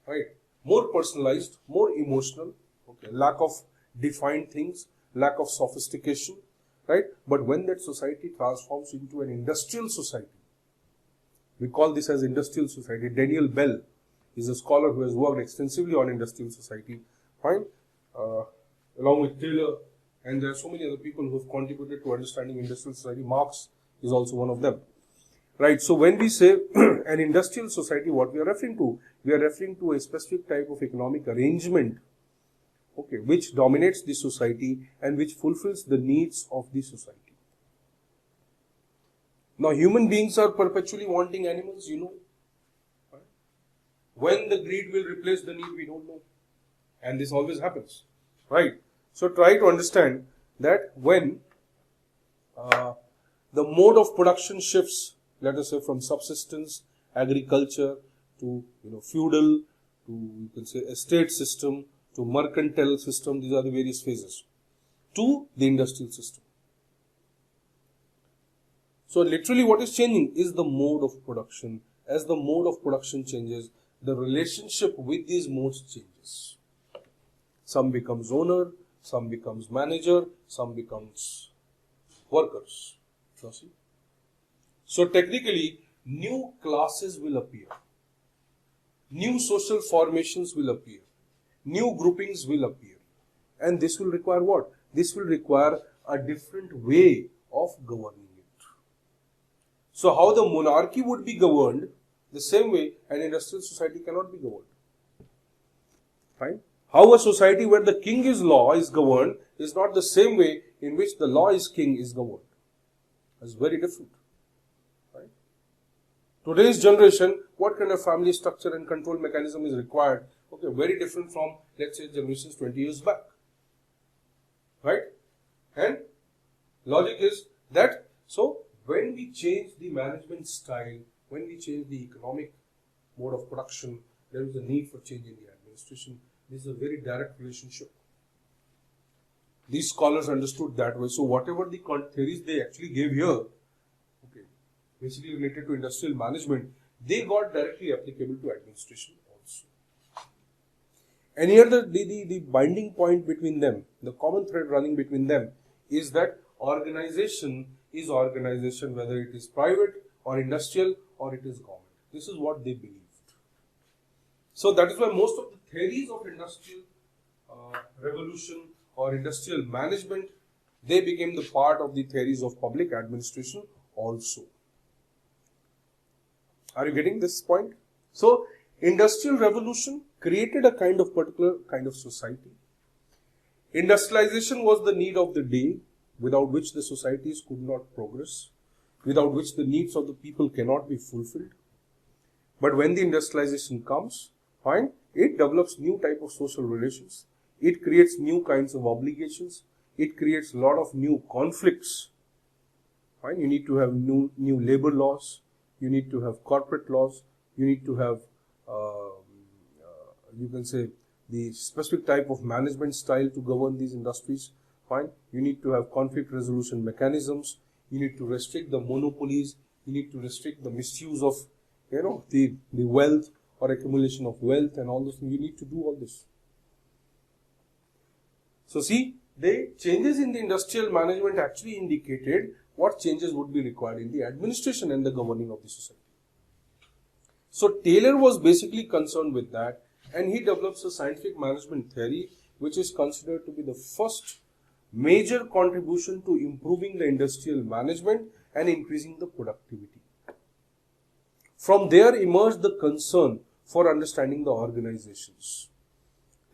[SPEAKER 1] right? More personalized, more emotional, okay? Lack of defined things, lack of sophistication, right? But when that society transforms into an industrial society, we call this as industrial society. Daniel Bell is a scholar who has worked extensively on industrial society, fine, along with Taylor, and there are so many other people who have contributed to understanding industrial society. Marx is also one of them. Right. So when we say an industrial society, what we are referring to? We are referring to a specific type of economic arrangement, okay, which dominates the society and which fulfills the needs of the society. Now, human beings are perpetually wanting animals, you know. Right? When the greed will replace the need, we don't know. And this always happens. Right. So try to understand that when the mode of production shifts, let us say from subsistence, agriculture to feudal, to you can say estate system, to mercantile system, these are the various phases, to the industrial system. So literally what is changing is the mode of production. As the mode of production changes, the relationship with these modes changes. Some becomes owner, some becomes manager, some becomes workers. So technically, new classes will appear. New social formations will appear. New groupings will appear. And this will require what? This will require a different way of governing it. So how the monarchy would be governed, the same way an industrial society cannot be governed. Right? How a society where the king is law is governed is not the same way in which the law is king is governed. It's very different. Right? Today's generation, what kind of family structure and control mechanism is required? Okay, very different from, let's say, generations 20 years back. Right? And logic is that, so when we change the management style, when we change the economic mode of production, there is a need for change in the administration. This is a very direct relationship. These scholars understood that way. So whatever the theories they actually gave here, okay, basically related to industrial management, they got directly applicable to administration also. And here the binding point between them, the common thread running between them is that organization is organization, whether it is private or industrial or it is government. This is what they believed. So that is why most of the theories of industrial revolution or industrial management, they became the part of the theories of public administration also. Are you getting this point? So, industrial revolution created a particular kind of society. Industrialization was the need of the day, without which the societies could not progress, without which the needs of the people cannot be fulfilled. But when the industrialization comes, fine, it develops new type of social relations. It creates new kinds of obligations. It creates a lot of new conflicts. Fine, you need to have new labor laws. You need to have corporate laws. You need to have, you can say, the specific type of management style to govern these industries. Fine, you need to have conflict resolution mechanisms. You need to restrict the monopolies. You need to restrict the misuse of, the wealth or accumulation of wealth and all those things. You need to do all this. So see, the changes in the industrial management actually indicated what changes would be required in the administration and the governing of the society. So Taylor was basically concerned with that, and he develops a scientific management theory which is considered to be the first major contribution to improving the industrial management and increasing the productivity. From there emerged the concern for understanding the organizations.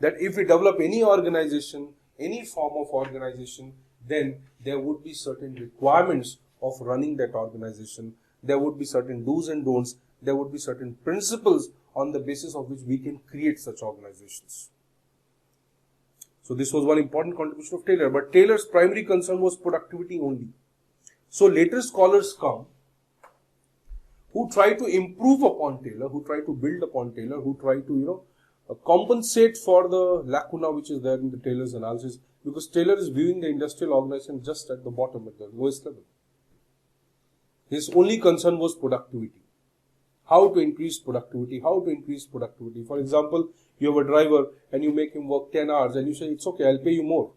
[SPEAKER 1] That if we develop any organization, any form of organization, then there would be certain requirements of running that organization. There would be certain do's and don'ts. There would be certain principles on the basis of which we can create such organizations. So this was one important contribution of Taylor. But Taylor's primary concern was productivity only. So later scholars come who try to improve upon Taylor, who try to build upon Taylor, who try to, compensate for the lacuna which is there in the Taylor's analysis, because Taylor is viewing the industrial organization just at the bottom, at the lowest level. His only concern was productivity. How to increase productivity, how to increase productivity. For example, you have a driver and you make him work 10 hours and you say, it's okay, I'll pay you more.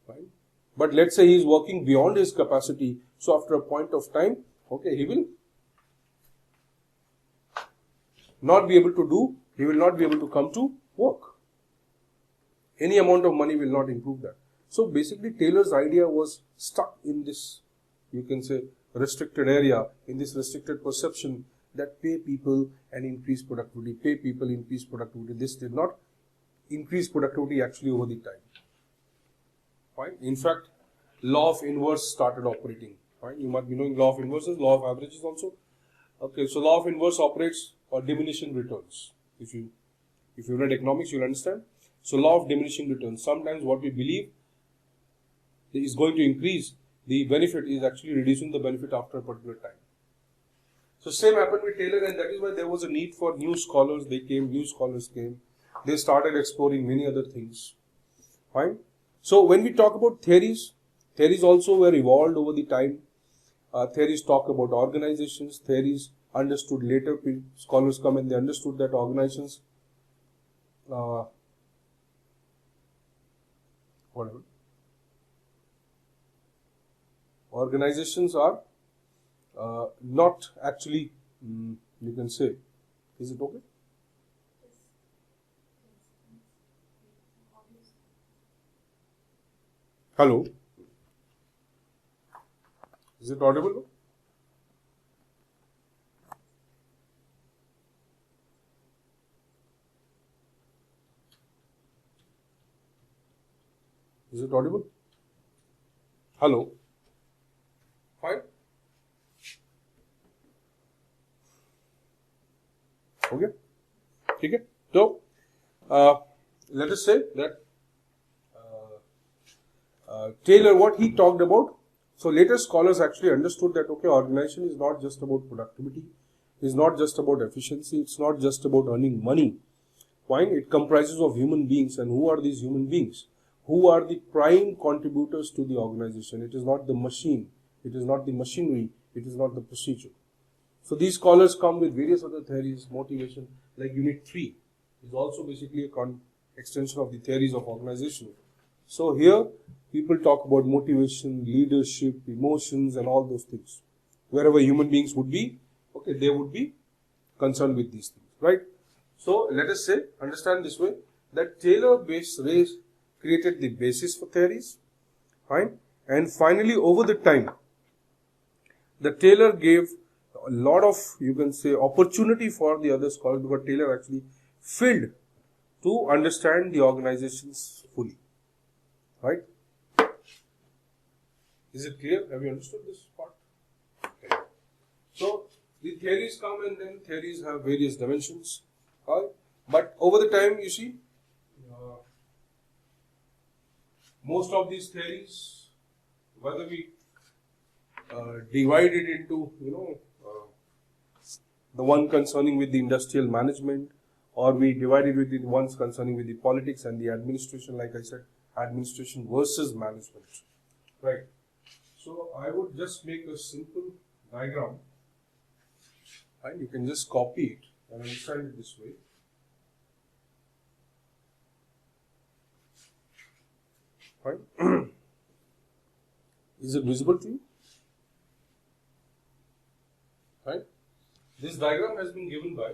[SPEAKER 1] Right? But let's say he is working beyond his capacity. So after a point of time, okay, he will not be able to come to work. Any amount of money will not improve that. So basically Taylor's idea was stuck in this, you can say, restricted area, in this restricted perception, that pay people and increase productivity, pay people, increase productivity. This did not increase productivity actually over the time. Fine. In fact, law of inverse started operating. Fine. You might be knowing law of inverses, law of averages also. Okay, so law of inverse operates on diminishing returns. If you read economics, you'll understand. So law of diminishing returns. Sometimes what we believe is going to increase the benefit is actually reducing the benefit after a particular time. So same happened with Taylor, and that is why there was a need for new scholars. New scholars came. They started exploring many other things. Fine. So when we talk about theories also were evolved over the time. Theories talk about organizations. Theories understood later. Scholars come and they understood that organizations, organizations are not actually, you can say, is it okay? Hello? Is it audible? Is it audible? Hello? Fine? Okay? Okay? So, let us say that Taylor, what he talked about, so later scholars actually understood that, okay, organization is not just about productivity, is not just about efficiency, it's not just about earning money. Fine? It comprises of human beings, and who are these human beings? Who are the prime contributors to the organization? It is not the machine, it is not the machinery, it is not the procedure. So these scholars come with various other theories, motivation, like Unit 3 is also basically a extension of the theories of organization. So here, people talk about motivation, leadership, emotions, and all those things. Wherever human beings would be, okay, they would be concerned with these things, right? So let us say, understand this way, that Taylor-based race created the basis for theories, right? And finally, over the time, the Taylor gave a lot of, you can say, opportunity for the other scholars, because Taylor actually failed to understand the organizations fully, right? Is it clear? Have you understood this part? Okay. So the theories come, and then theories have various dimensions, right? But over the time, you see, most of these theories, whether we divide it into, the one concerning with the industrial management, or we divide it with the ones concerning with the politics and the administration, like I said, administration versus management, right? So I would just make a simple diagram, and you can just copy it and understand it this way. Right? Is it visible to you? Right? This diagram has been given by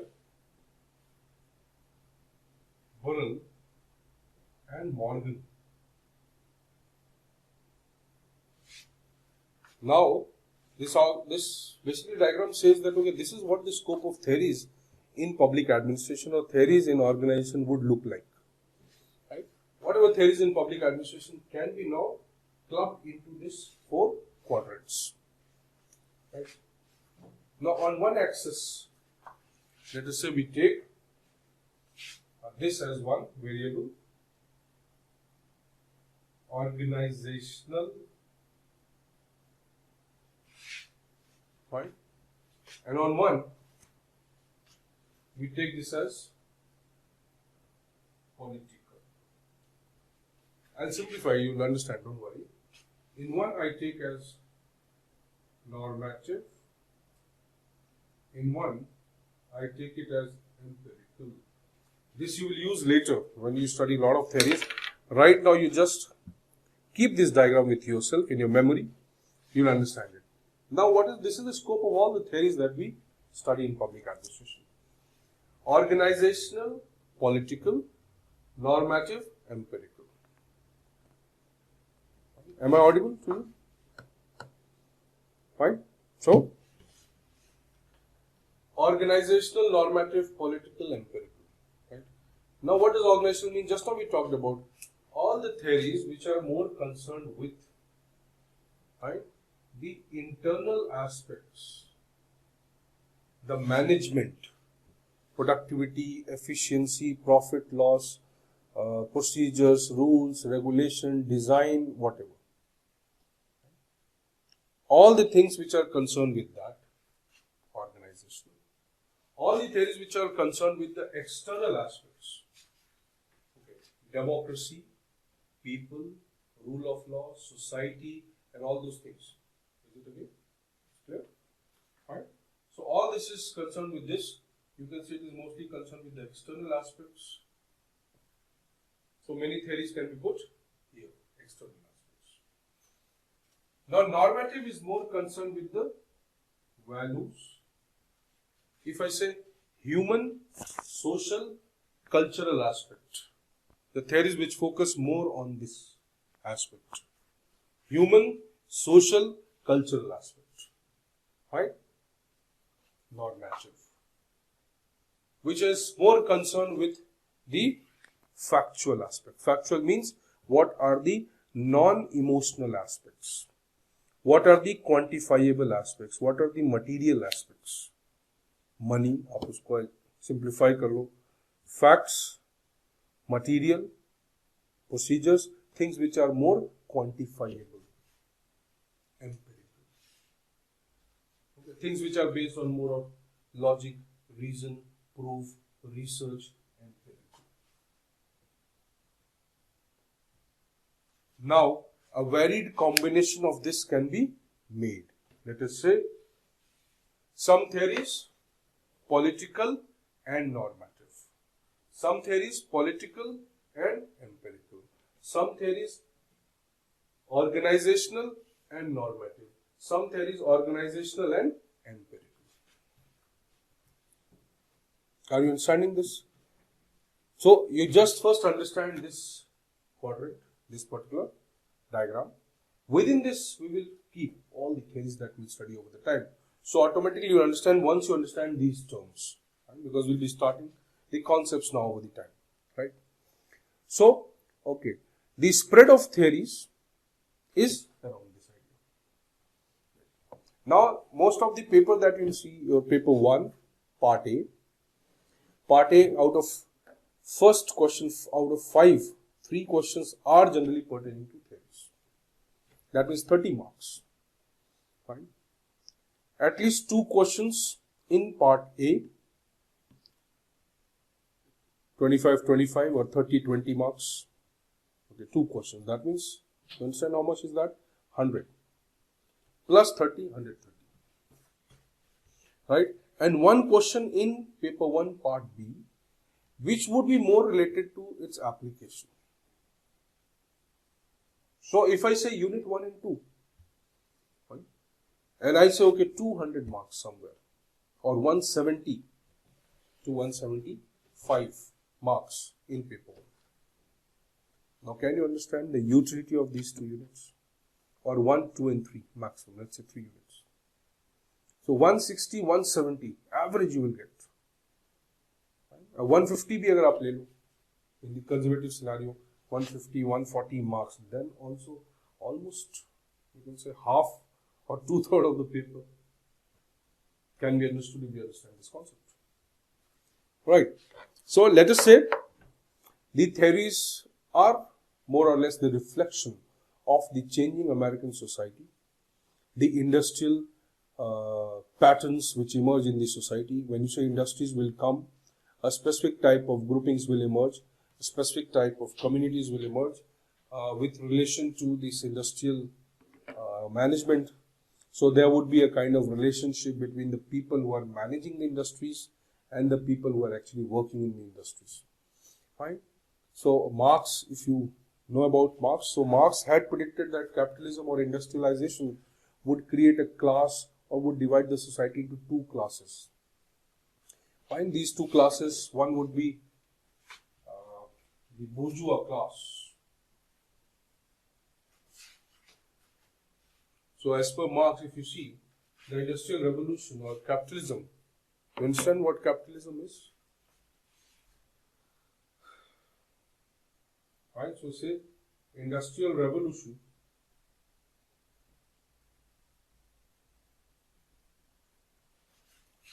[SPEAKER 1] Burrell and Morgan. Now, this basically diagram says that, okay, this is what the scope of theories in public administration or theories in organization would look like. Right? Whatever theories in public administration can be now clubbed into these 4 quadrants. Right? Now, on one axis, let us say we take this as one variable, organizational, right? And on one, we take this as political. I'll simplify, you will understand, don't worry. In one, I take as normative. In one, I take it as empirical. This you will use later when you study a lot of theories. Right now, you just keep this diagram with yourself in your memory. You will understand it. Now, this is the scope of all the theories that we study in public administration. Organizational, political, normative, empirical. Am I audible to you? Fine. So, organizational, normative, political, empirical. Right. Now, what does organizational mean? Just now we talked about all the theories which are more concerned with, right, the internal aspects, the management, productivity, efficiency, profit loss, procedures, rules, regulation, design, whatever. All the things which are concerned with that, organizational. All the theories which are concerned with the external aspects, okay, democracy, people, rule of law, society, and all those things. Is it okay? Clear? Fine. So all this is concerned with this. You can see it is mostly concerned with the external aspects. So many theories can be put here, external aspects. Now normative is more concerned with the values. If I say human, social, cultural aspect, the theories which focus more on this aspect. Human, social, cultural aspect. Right? Normative. Which is more concerned with the factual aspect. Factual means what are the non-emotional aspects? What are the quantifiable aspects? What are the material aspects? Money, आप उसको simplify कर लो. Facts, material, procedures, things which are more quantifiable, empirical. Okay. Things which are based on more of logic, reason, proof, research, empirical. Now, a varied combination of this can be made. Let us say some theories political and normative. Some theories political and empirical. Some theories organizational and normative. Some theories organizational and empirical. Are you understanding this? So you just first understand this quadrant, this particular diagram. Within this, we will keep all the theories that we study over the time. So automatically you understand once you understand these terms, right? Because we'll be starting the concepts now over the time, right? So, okay, the spread of theories is around this idea. Now, most of the paper that you see, your paper 1, part A, out of first question out of 5, 3 questions are generally pertaining to theories. That means 30 marks. Fine. At least 2 questions in part A, 25-25 or 30-20 marks. Okay, 2 questions. That means, you understand how much is that? 100. Plus 30, 130. Right? And 1 question in paper 1 part B, which would be more related to its application. So if I say unit 1 and 2, right, and I say okay 200 marks somewhere, or 170 to 175 marks in paper 1. Now can you understand the utility of these 2 units? Or 1, 2 and 3 maximum, let's say 3 units. So 160, 170 average you will get. 150 भी अगर आप ले लो, in the conservative scenario, 150, 140 marks, then also almost you can say half or 2/3 of the paper can be understood if you understand this concept. Right. So let us say the theories are more or less the reflection of the changing American society, the industrial patterns which emerge in the society. When you say industries will come, a specific type of groupings will emerge, a specific type of communities will emerge with relation to this industrial management. So there would be a kind of relationship between the people who are managing the industries and the people who are actually working in the industries. Fine. So Marx, if you know about Marx, so Marx had predicted that capitalism or industrialization would create a class or would divide the society into 2 classes. Fine, these 2 classes, one would be the bourgeois class. So as per Marx, if you see, the Industrial Revolution or capitalism. You understand what capitalism is? Right, so say Industrial Revolution.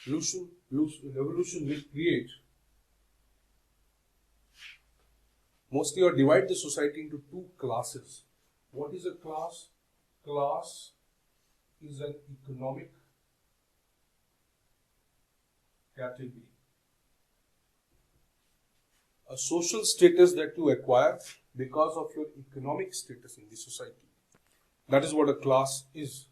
[SPEAKER 1] Revolution will create mostly or divide the society into two classes. What is a class? Class is an economic category. A social status that you acquire because of your economic status in the society. That is what a class is.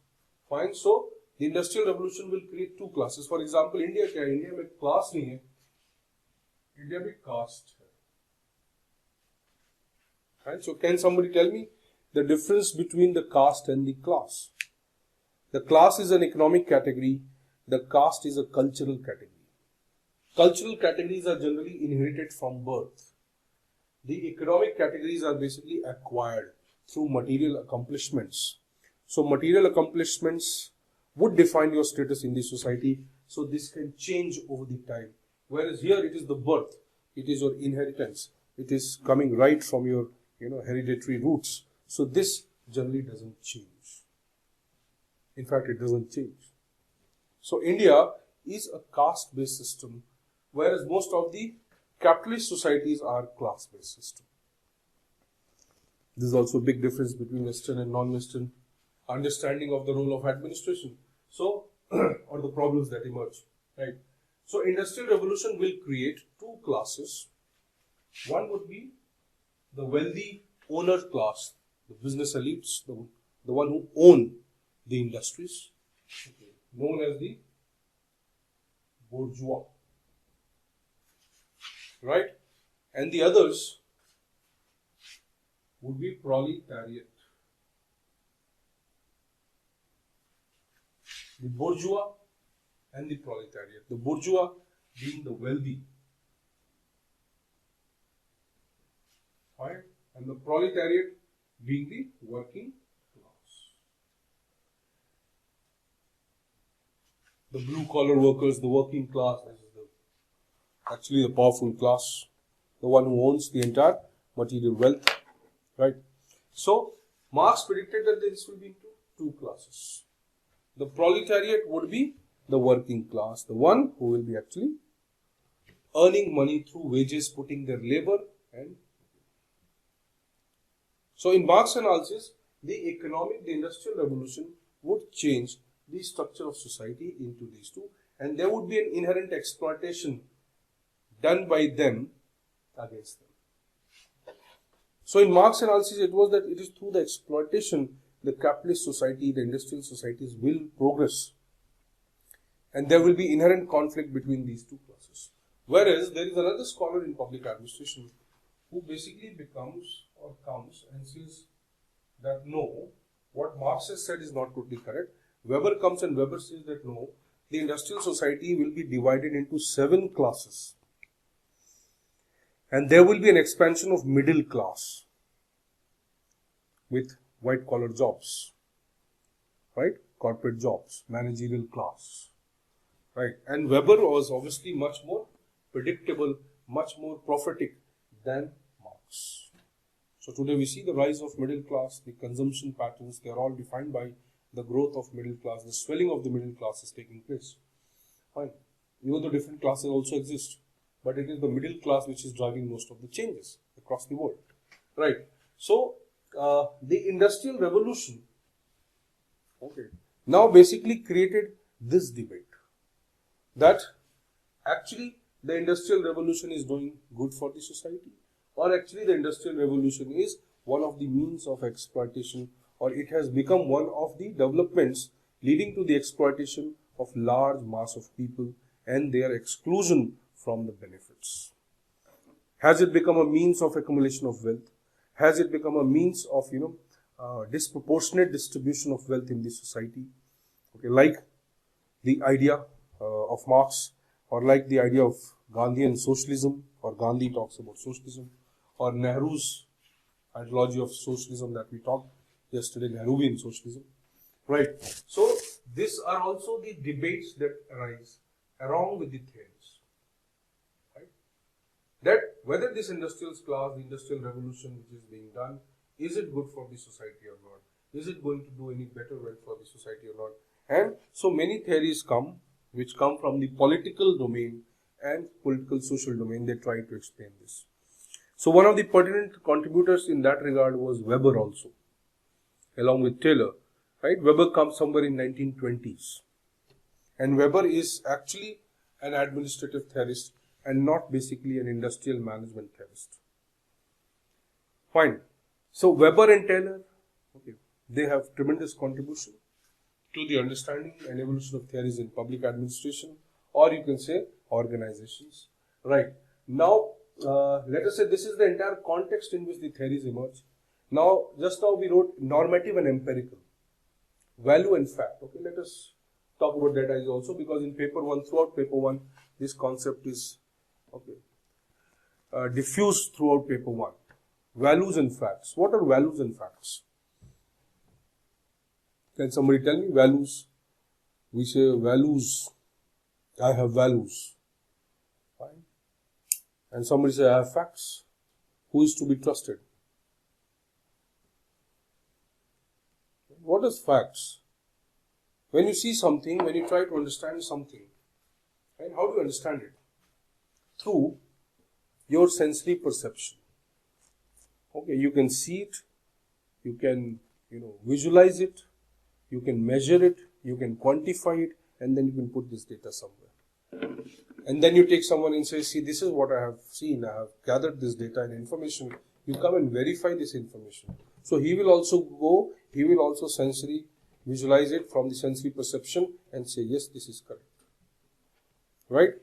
[SPEAKER 1] Fine. So, the Industrial Revolution will create two classes. For example, India क्या है? India में class नहीं है. India में caste है. Right? So, can somebody tell me the difference between the caste and the class? The class is an economic category. The caste is a cultural category. Cultural categories are generally inherited from birth. The economic categories are basically acquired through material accomplishments. So material accomplishments would define your status in the society. So this can change over the time. Whereas here it is the birth. It is your inheritance. It is coming right from your hereditary roots. So this generally doesn't change. In fact, it doesn't change. So India is a caste-based system, whereas most of the capitalist societies are class-based system. This is also a big difference between Western and non-Western understanding of the role of administration. So, or the problems that emerge, right? So, Industrial Revolution will create two classes. One would be the wealthy owner class, the business elites, the one who own the industries, known as the bourgeois, right? And the others would be proletariat. The bourgeois and the proletariat. The bourgeois being the wealthy, right? And the proletariat being the working class. The blue collar workers, the working class, this is actually the powerful class, the one who owns the entire material wealth, right? So, Marx predicted that this will be into two classes. The proletariat would be the working class, the one who will be actually earning money through wages, putting their labor and. So, in Marx analysis, the Industrial Revolution would change the structure of society into these two, and there would be an inherent exploitation done by them against them. So, in Marx analysis, it was that it is through the exploitation the capitalist society, the industrial societies will progress, and there will be inherent conflict between these two classes. Whereas there is another scholar in public administration who basically comes and says that no, what Marx has said is not totally correct. Weber comes and Weber says that no, the industrial society will be divided into 7 classes, and there will be an expansion of middle class with white collar jobs, right? Corporate jobs, managerial class, right? And Weber was obviously much more predictable, much more prophetic than Marx. So today we see the rise of middle class, the consumption patterns, they are all defined by the growth of middle class, the swelling of the middle class is taking place. Fine. Even though different classes also exist, but it is the middle class which is driving most of the changes across the world, right? So, the Industrial Revolution, now basically created this debate that actually the Industrial Revolution is doing good for the society, or actually the Industrial Revolution is one of the means of exploitation, or it has become one of the developments leading to the exploitation of large mass of people and their exclusion from the benefits. Has it become a means of accumulation of wealth? Has it become a means of disproportionate distribution of wealth in the society? Like the idea of Marx, or like the idea of Gandhian socialism, or Gandhi talks about socialism, or Nehru's ideology of socialism that we talked yesterday, Nehruvian socialism, right? So these are also the debates that arise along with the theories. Right? That whether this industrial class, the industrial revolution which is being done, is it good for the society or not? Is it going to do any better well for the society or not? And so many theories come, which come from the political domain and political social domain. They try to explain this. So one of the pertinent contributors in that regard was Weber also, along with Taylor. Right? Weber comes somewhere in 1920s. And Weber is actually an administrative theorist and not basically an industrial management theorist. Fine. So Weber and Taylor, okay, they have tremendous contribution to the understanding and evolution of theories in public administration, or you can say organizations. Right. Now, let us say this is the entire context in which the theories emerge. Now, just now we wrote normative and empirical, value and fact. Okay, let us talk about that as also, because in paper 1, throughout paper 1, this concept is diffused throughout paper 1. Values and facts. What are values and facts? Can somebody tell me values? We say values. I have values. Fine. And somebody say I have facts. Who is to be trusted? What is facts? When you see something, when you try to understand something, right, how do you understand it? Through your sensory perception. Okay, you can see it, you can, visualize it, you can measure it, you can quantify it, and then you can put this data somewhere. And then you take someone and say, see, this is what I have seen, I have gathered this data and information. You come and verify this information. So he will also sensory visualize it from the sensory perception and say, yes, this is correct. Right?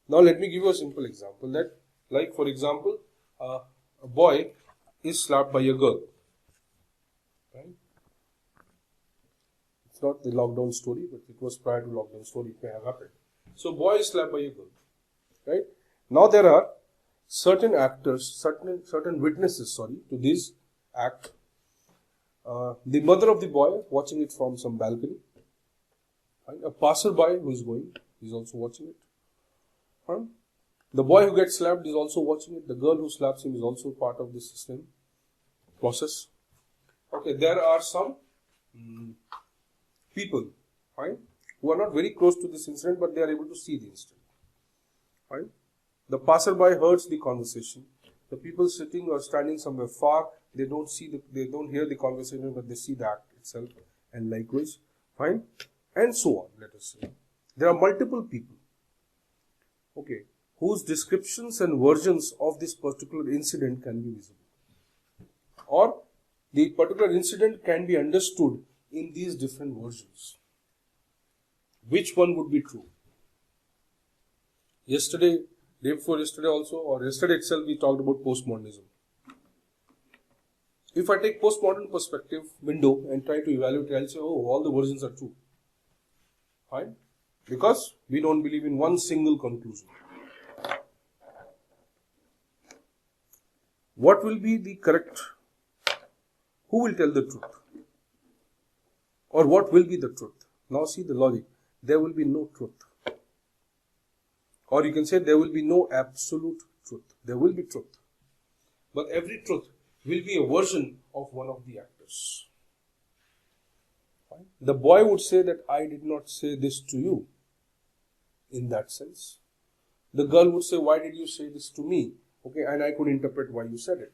[SPEAKER 1] Now let me give you a simple example that, like for example, a boy is slapped by a girl. Right? It's not the lockdown story, but it was prior to lockdown story. It may have happened. So boy is slapped by a girl. Right? Now there are certain actors, certain witnesses, to this act. The mother of the boy watching it from some balcony. Right? A passerby who is going is also watching it. Right? The boy who gets slapped is also watching it. The girl who slaps him is also part of this system process. Okay, there are some people, right, who are not very close to this incident, but they are able to see the incident. Right? The passerby hears the conversation. The people sitting or standing somewhere far, they don't hear the conversation, but they see the act itself, and likewise, fine, and so on. Let us say there are multiple people, okay, whose descriptions and versions of this particular incident can be visible, or the particular incident can be understood in these different versions. Which one would be true? Yesterday, day before yesterday also, or yesterday itself, we talked about postmodernism. If I take postmodern perspective window and try to evaluate it, I'll say, oh, all the versions are true. Fine? Because we don't believe in one single conclusion. What will be the correct? Who will tell the truth? Or what will be the truth? Now see the logic. There will be no truth. Or you can say there will be no absolute truth. There will be truth. But every truth will be a version of one of the actors. Fine. The boy would say that I did not say this to you. In that sense. The girl would say, why did you say this to me? Okay, and I could interpret why you said it.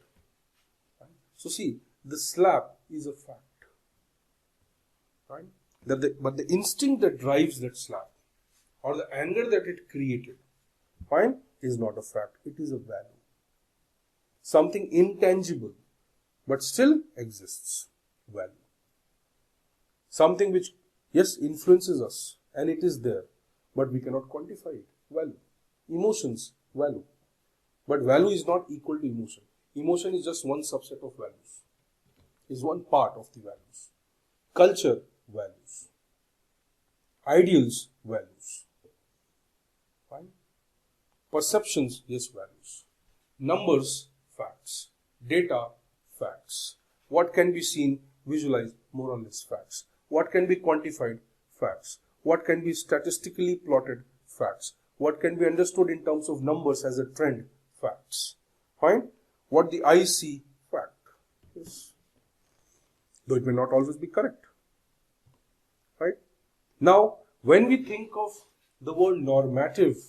[SPEAKER 1] Fine. So see, the slap is a fact. Right? But the instinct that drives that slap, or the anger that it created, fine, is not a fact. It is a value. Something intangible, but still exists. Value. Something which, yes, influences us, and it is there, but we cannot quantify it. Value. Emotions, value. But value is not equal to emotion. Emotion is just one subset of values. Is one part of the values. Culture, values. Ideals, values. Fine. Perceptions, yes, values. Numbers, facts. Data, facts. What can be seen, visualized, more or less facts. What can be quantified, Facts. What can be statistically plotted? Facts. What can be understood in terms of numbers as a trend? Facts. Fine. What the eye see? Fact. Yes. Though it may not always be correct. Right. Now, when we think of the word normative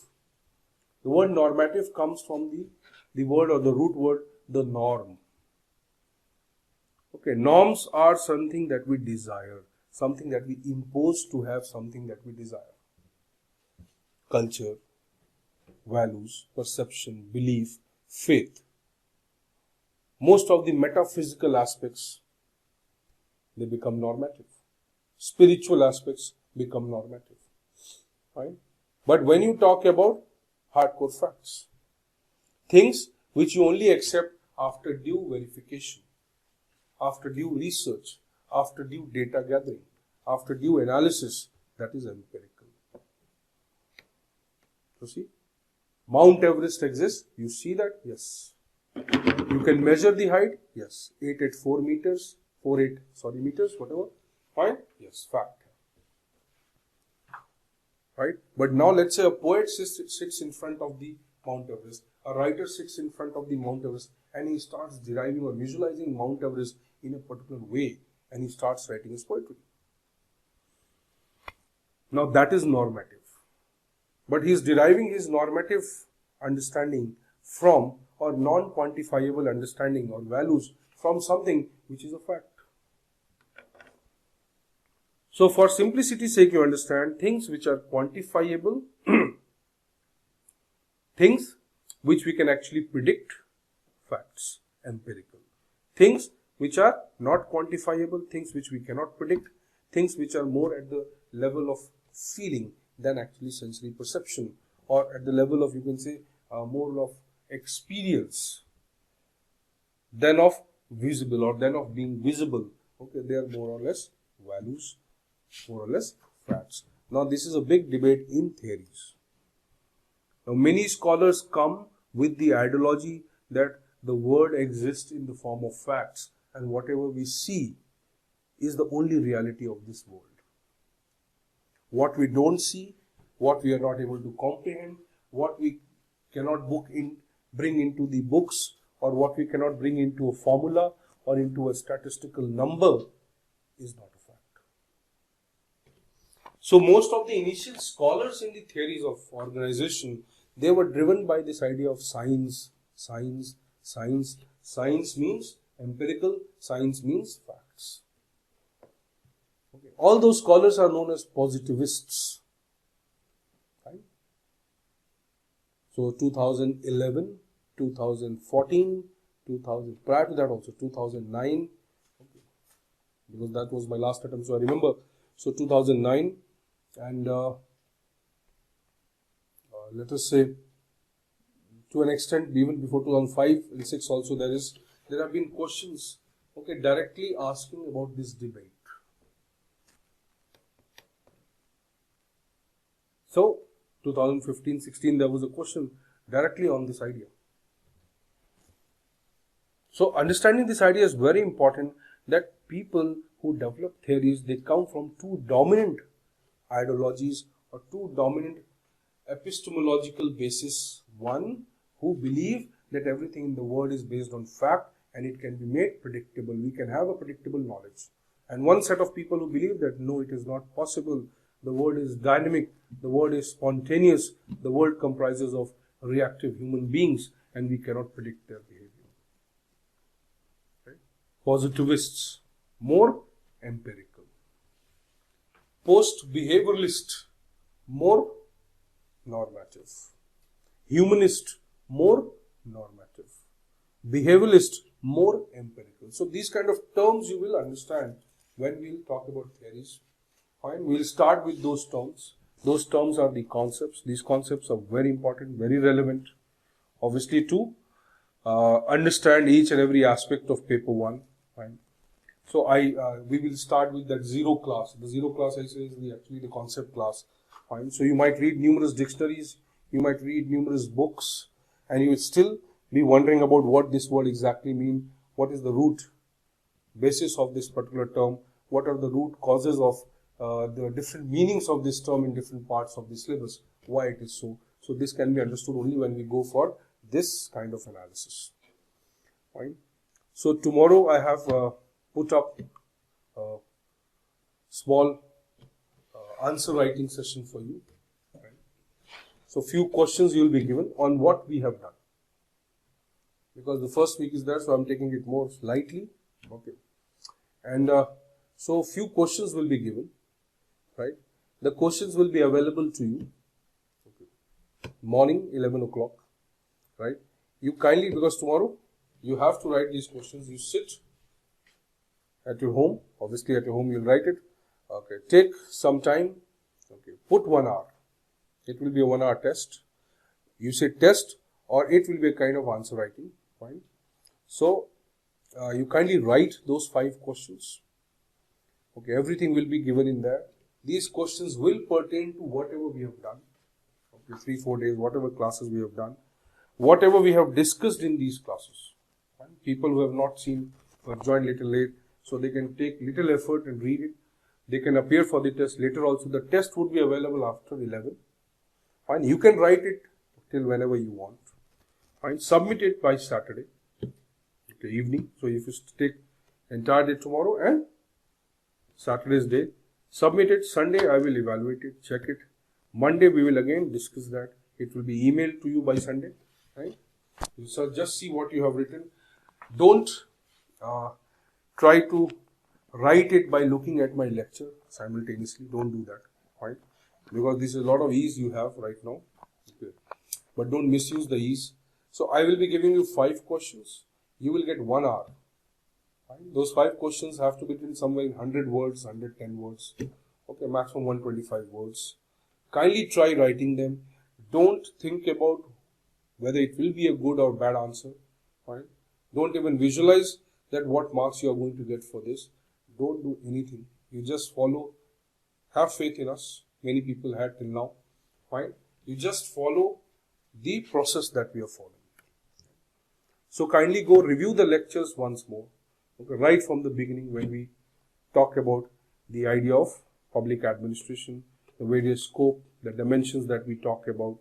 [SPEAKER 1] comes from the word or the root word, the norm. Okay, norms are something that we desire, something that we impose to have, something that we desire. Culture, values, perception, belief, faith. Most of the metaphysical aspects, they become normative. Spiritual aspects become normative. Right? But when you talk about hardcore facts, things which you only accept after due verification, after due research, after due data gathering, after due analysis, that is empirical. You see, Mount Everest exists. You see that? Yes. You can measure the height? Yes. 884 meters, 48, meters, whatever. Fine? Yes, fact. Right? But now let's say a poet sits in front of the Mount Everest, a writer sits in front of the Mount Everest, and he starts deriving or visualizing Mount Everest in a particular way, and he starts writing his poetry. Now that is normative. But he is deriving his normative understanding from, or non-quantifiable understanding or values from something which is a fact. So for simplicity's sake, you understand things which are quantifiable, things which we can actually predict, facts, empirical. Things which are not quantifiable, things which we cannot predict, things which are more at the level of feeling than actually sensory perception, or at the level of, you can say, more of experience than of visible or than of being visible. Okay, they are more or less values, more or less facts. Now this is a big debate in theories. Now many scholars come with the ideology that the world exists in the form of facts, and whatever we see is the only reality of this world. What we don't see, what we are not able to comprehend, what we cannot bring into the books, or what we cannot bring into a formula or into a statistical number is not a fact. So most of the initial scholars in the theories of organization, they were driven by this idea of science. Science means empirical, science means facts. Okay. All those scholars are known as positivists. Right? So 2011, 2014, 2000, prior to that also 2009, okay, because that was my last attempt, so I remember. So 2009 and let us say to an extent even before 2005 and 6 also there have been questions, okay, directly asking about this debate. So 2015-16 there was a question directly on this idea. So understanding this idea is very important, that people who develop theories, they come from two dominant ideologies or two dominant epistemological bases. One, who believe that everything in the world is based on fact and it can be made predictable. We can have a predictable knowledge. And one set of people who believe that no, it is not possible. The world is dynamic. The world is spontaneous. The world comprises of reactive human beings and we cannot predict their behavior. Right? Positivists, more empirical. Post-behavioralist, more normative. Humanist, more normative. Behavioralist, more empirical. So these kind of terms you will understand when we will talk about theories. Fine, we will start with those terms. Those terms are the concepts. These concepts are very important, very relevant, obviously, to understand each and every aspect of paper 1. Fine. So we will start with that zero class. The zero class, I say, is actually the concept class. Fine. So you might read numerous dictionaries, you might read numerous books, and you would still be wondering about what this word exactly means, what is the root basis of this particular term, what are the root causes of the different meanings of this term in different parts of the syllabus, why it is so. So this can be understood only when we go for this kind of analysis. Fine. So tomorrow I have put up a small answer writing session for you. Right. So few questions you will be given on what we have done. Because the first week is there, so I'm taking it more lightly. Okay. And so few questions will be given. Right. The questions will be available to you. Okay. Morning 11 o'clock. Right. You kindly, because tomorrow you have to write these questions. You sit at your home. Obviously at your home you'll write it. Okay. Take some time. Okay. Put 1 hour. It will be a 1 hour test. You say test or it will be a kind of answer writing. Fine. So you kindly write those 5 questions. Okay. Everything will be given in there. These questions will pertain to whatever we have done. Okay. 3-4 days, whatever classes we have done. Whatever we have discussed in these classes. Fine. People who have not seen or joined little late, so they can take little effort and read it. They can appear for the test later also. The test would be available after 11. Fine. You can write it till whenever you want. Fine. Submit it by Saturday. Okay, evening. So if you take entire day tomorrow and Saturday's day, submit it. Sunday I will evaluate it, check it. Monday we will again discuss that. It will be emailed to you by Sunday. Right? So just see what you have written. Don't try to write it by looking at my lecture simultaneously. Don't do that. Right? Because this is a lot of ease you have right now. Okay. But don't misuse the ease. So I will be giving you 5 questions. You will get 1 hour. Right? Those 5 questions have to be written somewhere in 100 words, 110 words. Okay, maximum 125 words. Kindly try writing them. Don't think about whether it will be a good or bad answer. Right? Don't even visualize that what marks you are going to get for this. Don't do anything. You just follow. Have faith in us. Many people had till now. Fine. You just follow the process that we are following. So kindly go review the lectures once more. Okay, right from the beginning when we talk about the idea of public administration, the various scope, the dimensions that we talk about.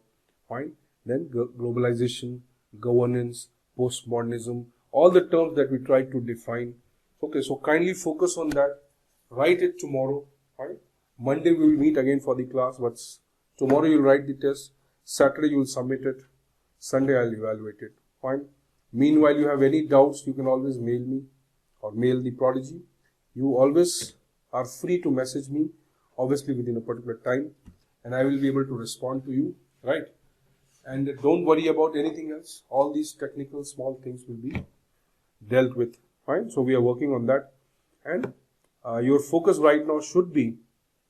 [SPEAKER 1] Fine. Then globalization, governance, postmodernism, all the terms that we try to define. Okay, so kindly focus on that. Write it tomorrow. Fine. Monday we will meet again for the class, but tomorrow you will write the test. Saturday you will submit it. Sunday I will evaluate it. Fine. Meanwhile, you have any doubts, you can always mail me or mail the Prodigy. You always are free to message me, obviously within a particular time, and I will be able to respond to you, right? And don't worry about anything else. All these technical small things will be dealt with. Fine. So we are working on that, and your focus right now should be.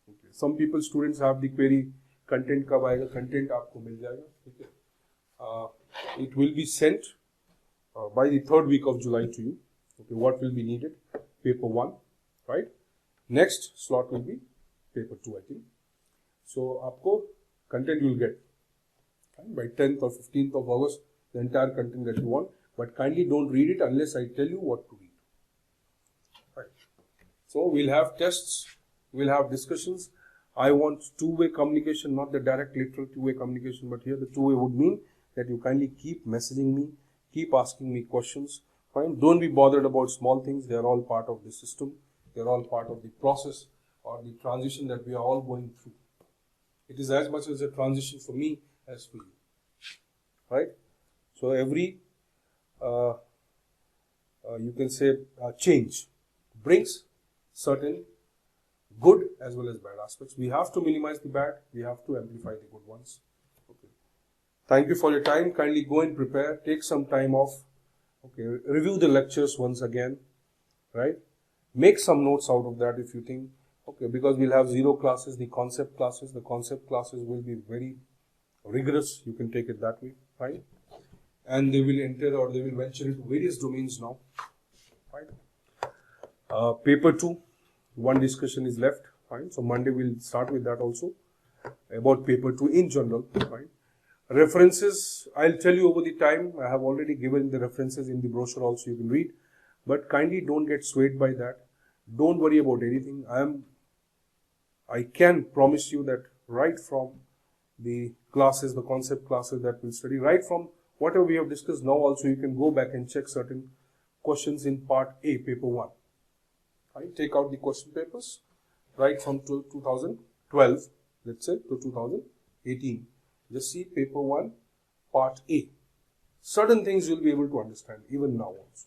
[SPEAKER 1] Okay. Some people, students have the query, content kab aayega? Content aapko mil jayega. Okay. It will be sent by the 3rd week of July to you. Okay. What will be needed? Paper 1, right? Next slot will be paper 2, I think. So aapko content you will get by 10th or 15th of August, the entire content that you want. But kindly don't read it unless I tell you what to read. Right. So we'll have tests, we'll have discussions. I want two-way communication, not the direct literal two-way communication, but here the two-way would mean that you kindly keep messaging me, keep asking me questions. Fine. Don't be bothered about small things. They are all part of the system. They are all part of the process or the transition that we are all going through. It is as much as a transition for me as for you. Right? So every, you can say, change brings certain good as well as bad aspects. We have to minimize the bad. We have to amplify the good ones. Okay. Thank you for your time. Kindly go and prepare. Take some time off. Okay. Review the lectures once again. Right? Make some notes out of that if you think. Okay. Because we'll have 0 classes, the concept classes. The concept classes will be very rigorous. You can take it that way. Right? And they will enter or they will venture into various domains now. Right? Paper 2. One discussion is left. Fine. So Monday we'll start with that also. About paper 2 in general. Fine. References, I'll tell you over the time. I have already given the references in the brochure also, you can read. But kindly don't get swayed by that. Don't worry about anything. I am I can promise you that right from the classes, the concept classes that we'll study, right from whatever we have discussed now also, you can go back and check certain questions in part A, paper 1. Right? Take out the question papers right from 2012, let's say, to 2018. Just see paper 1, part A. Certain things you'll be able to understand even now also.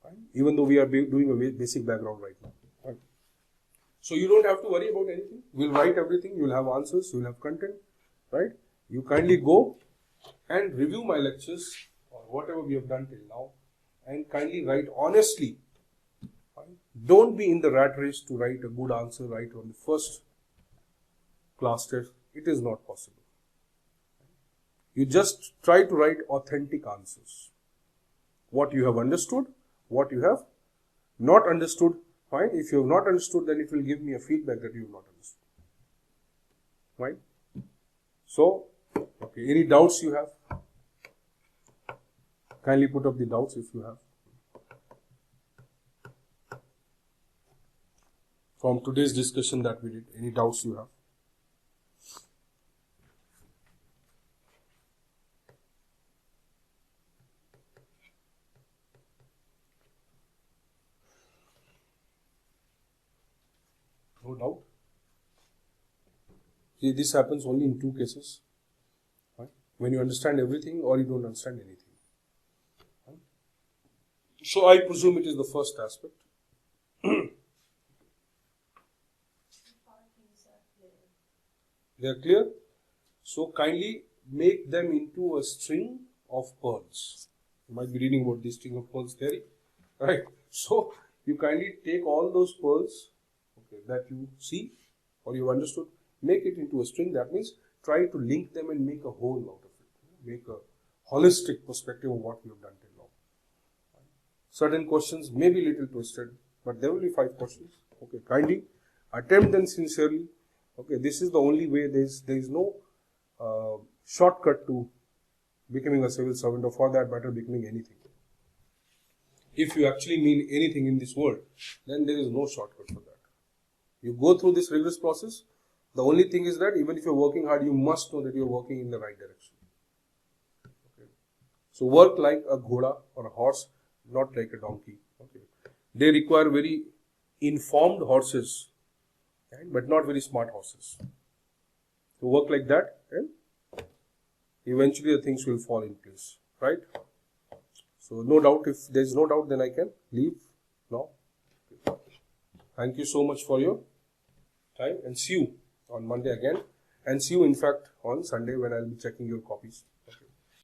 [SPEAKER 1] Right? Even though we are doing a basic background right now. Right? So you don't have to worry about anything. We'll write everything. You'll have answers. You'll have content. Right? You kindly go and review my lectures or whatever we have done till now, and kindly write honestly. Right? Don't be in the rat race to write a good answer right on the first class test. It is not possible. You just try to write authentic answers. What you have understood, what you have not understood, fine. If you have not understood, then it will give me a feedback that you have not understood. Right? So, okay, any doubts you have? Kindly put up the doubts if you have. From today's discussion that we did, any doubts you have? No doubt. See, this happens only in two cases. Right? When you understand everything or you don't understand anything. Right? So I presume it is the first aspect. They are clear? So kindly make them into a string of pearls. You might be reading about the string of pearls theory. Right? So you kindly take all those pearls, okay, that you see or you understood, make it into a string. That means try to link them and make a whole out of it. Make a holistic perspective of what we have done till now. Certain questions may be little twisted, but there will be 5 questions. Okay, kindly attempt them sincerely. Okay, this is the only way. There is no shortcut to becoming a civil servant, or for that matter, becoming anything. If you actually mean anything in this world, then there is no shortcut for that. You go through this rigorous process. The only thing is that even if you're working hard, you must know that you're working in the right direction. Okay. So work like a ghoda or a horse, not like a donkey. Okay. They require very informed horses, right, but not very smart horses. So work like that, and eventually the things will fall in place. Right? So no doubt. If there is no doubt, then I can leave now. Thank you so much for your time, and see you on Monday again, and see you in fact on Sunday when I will be checking your copies. Okay.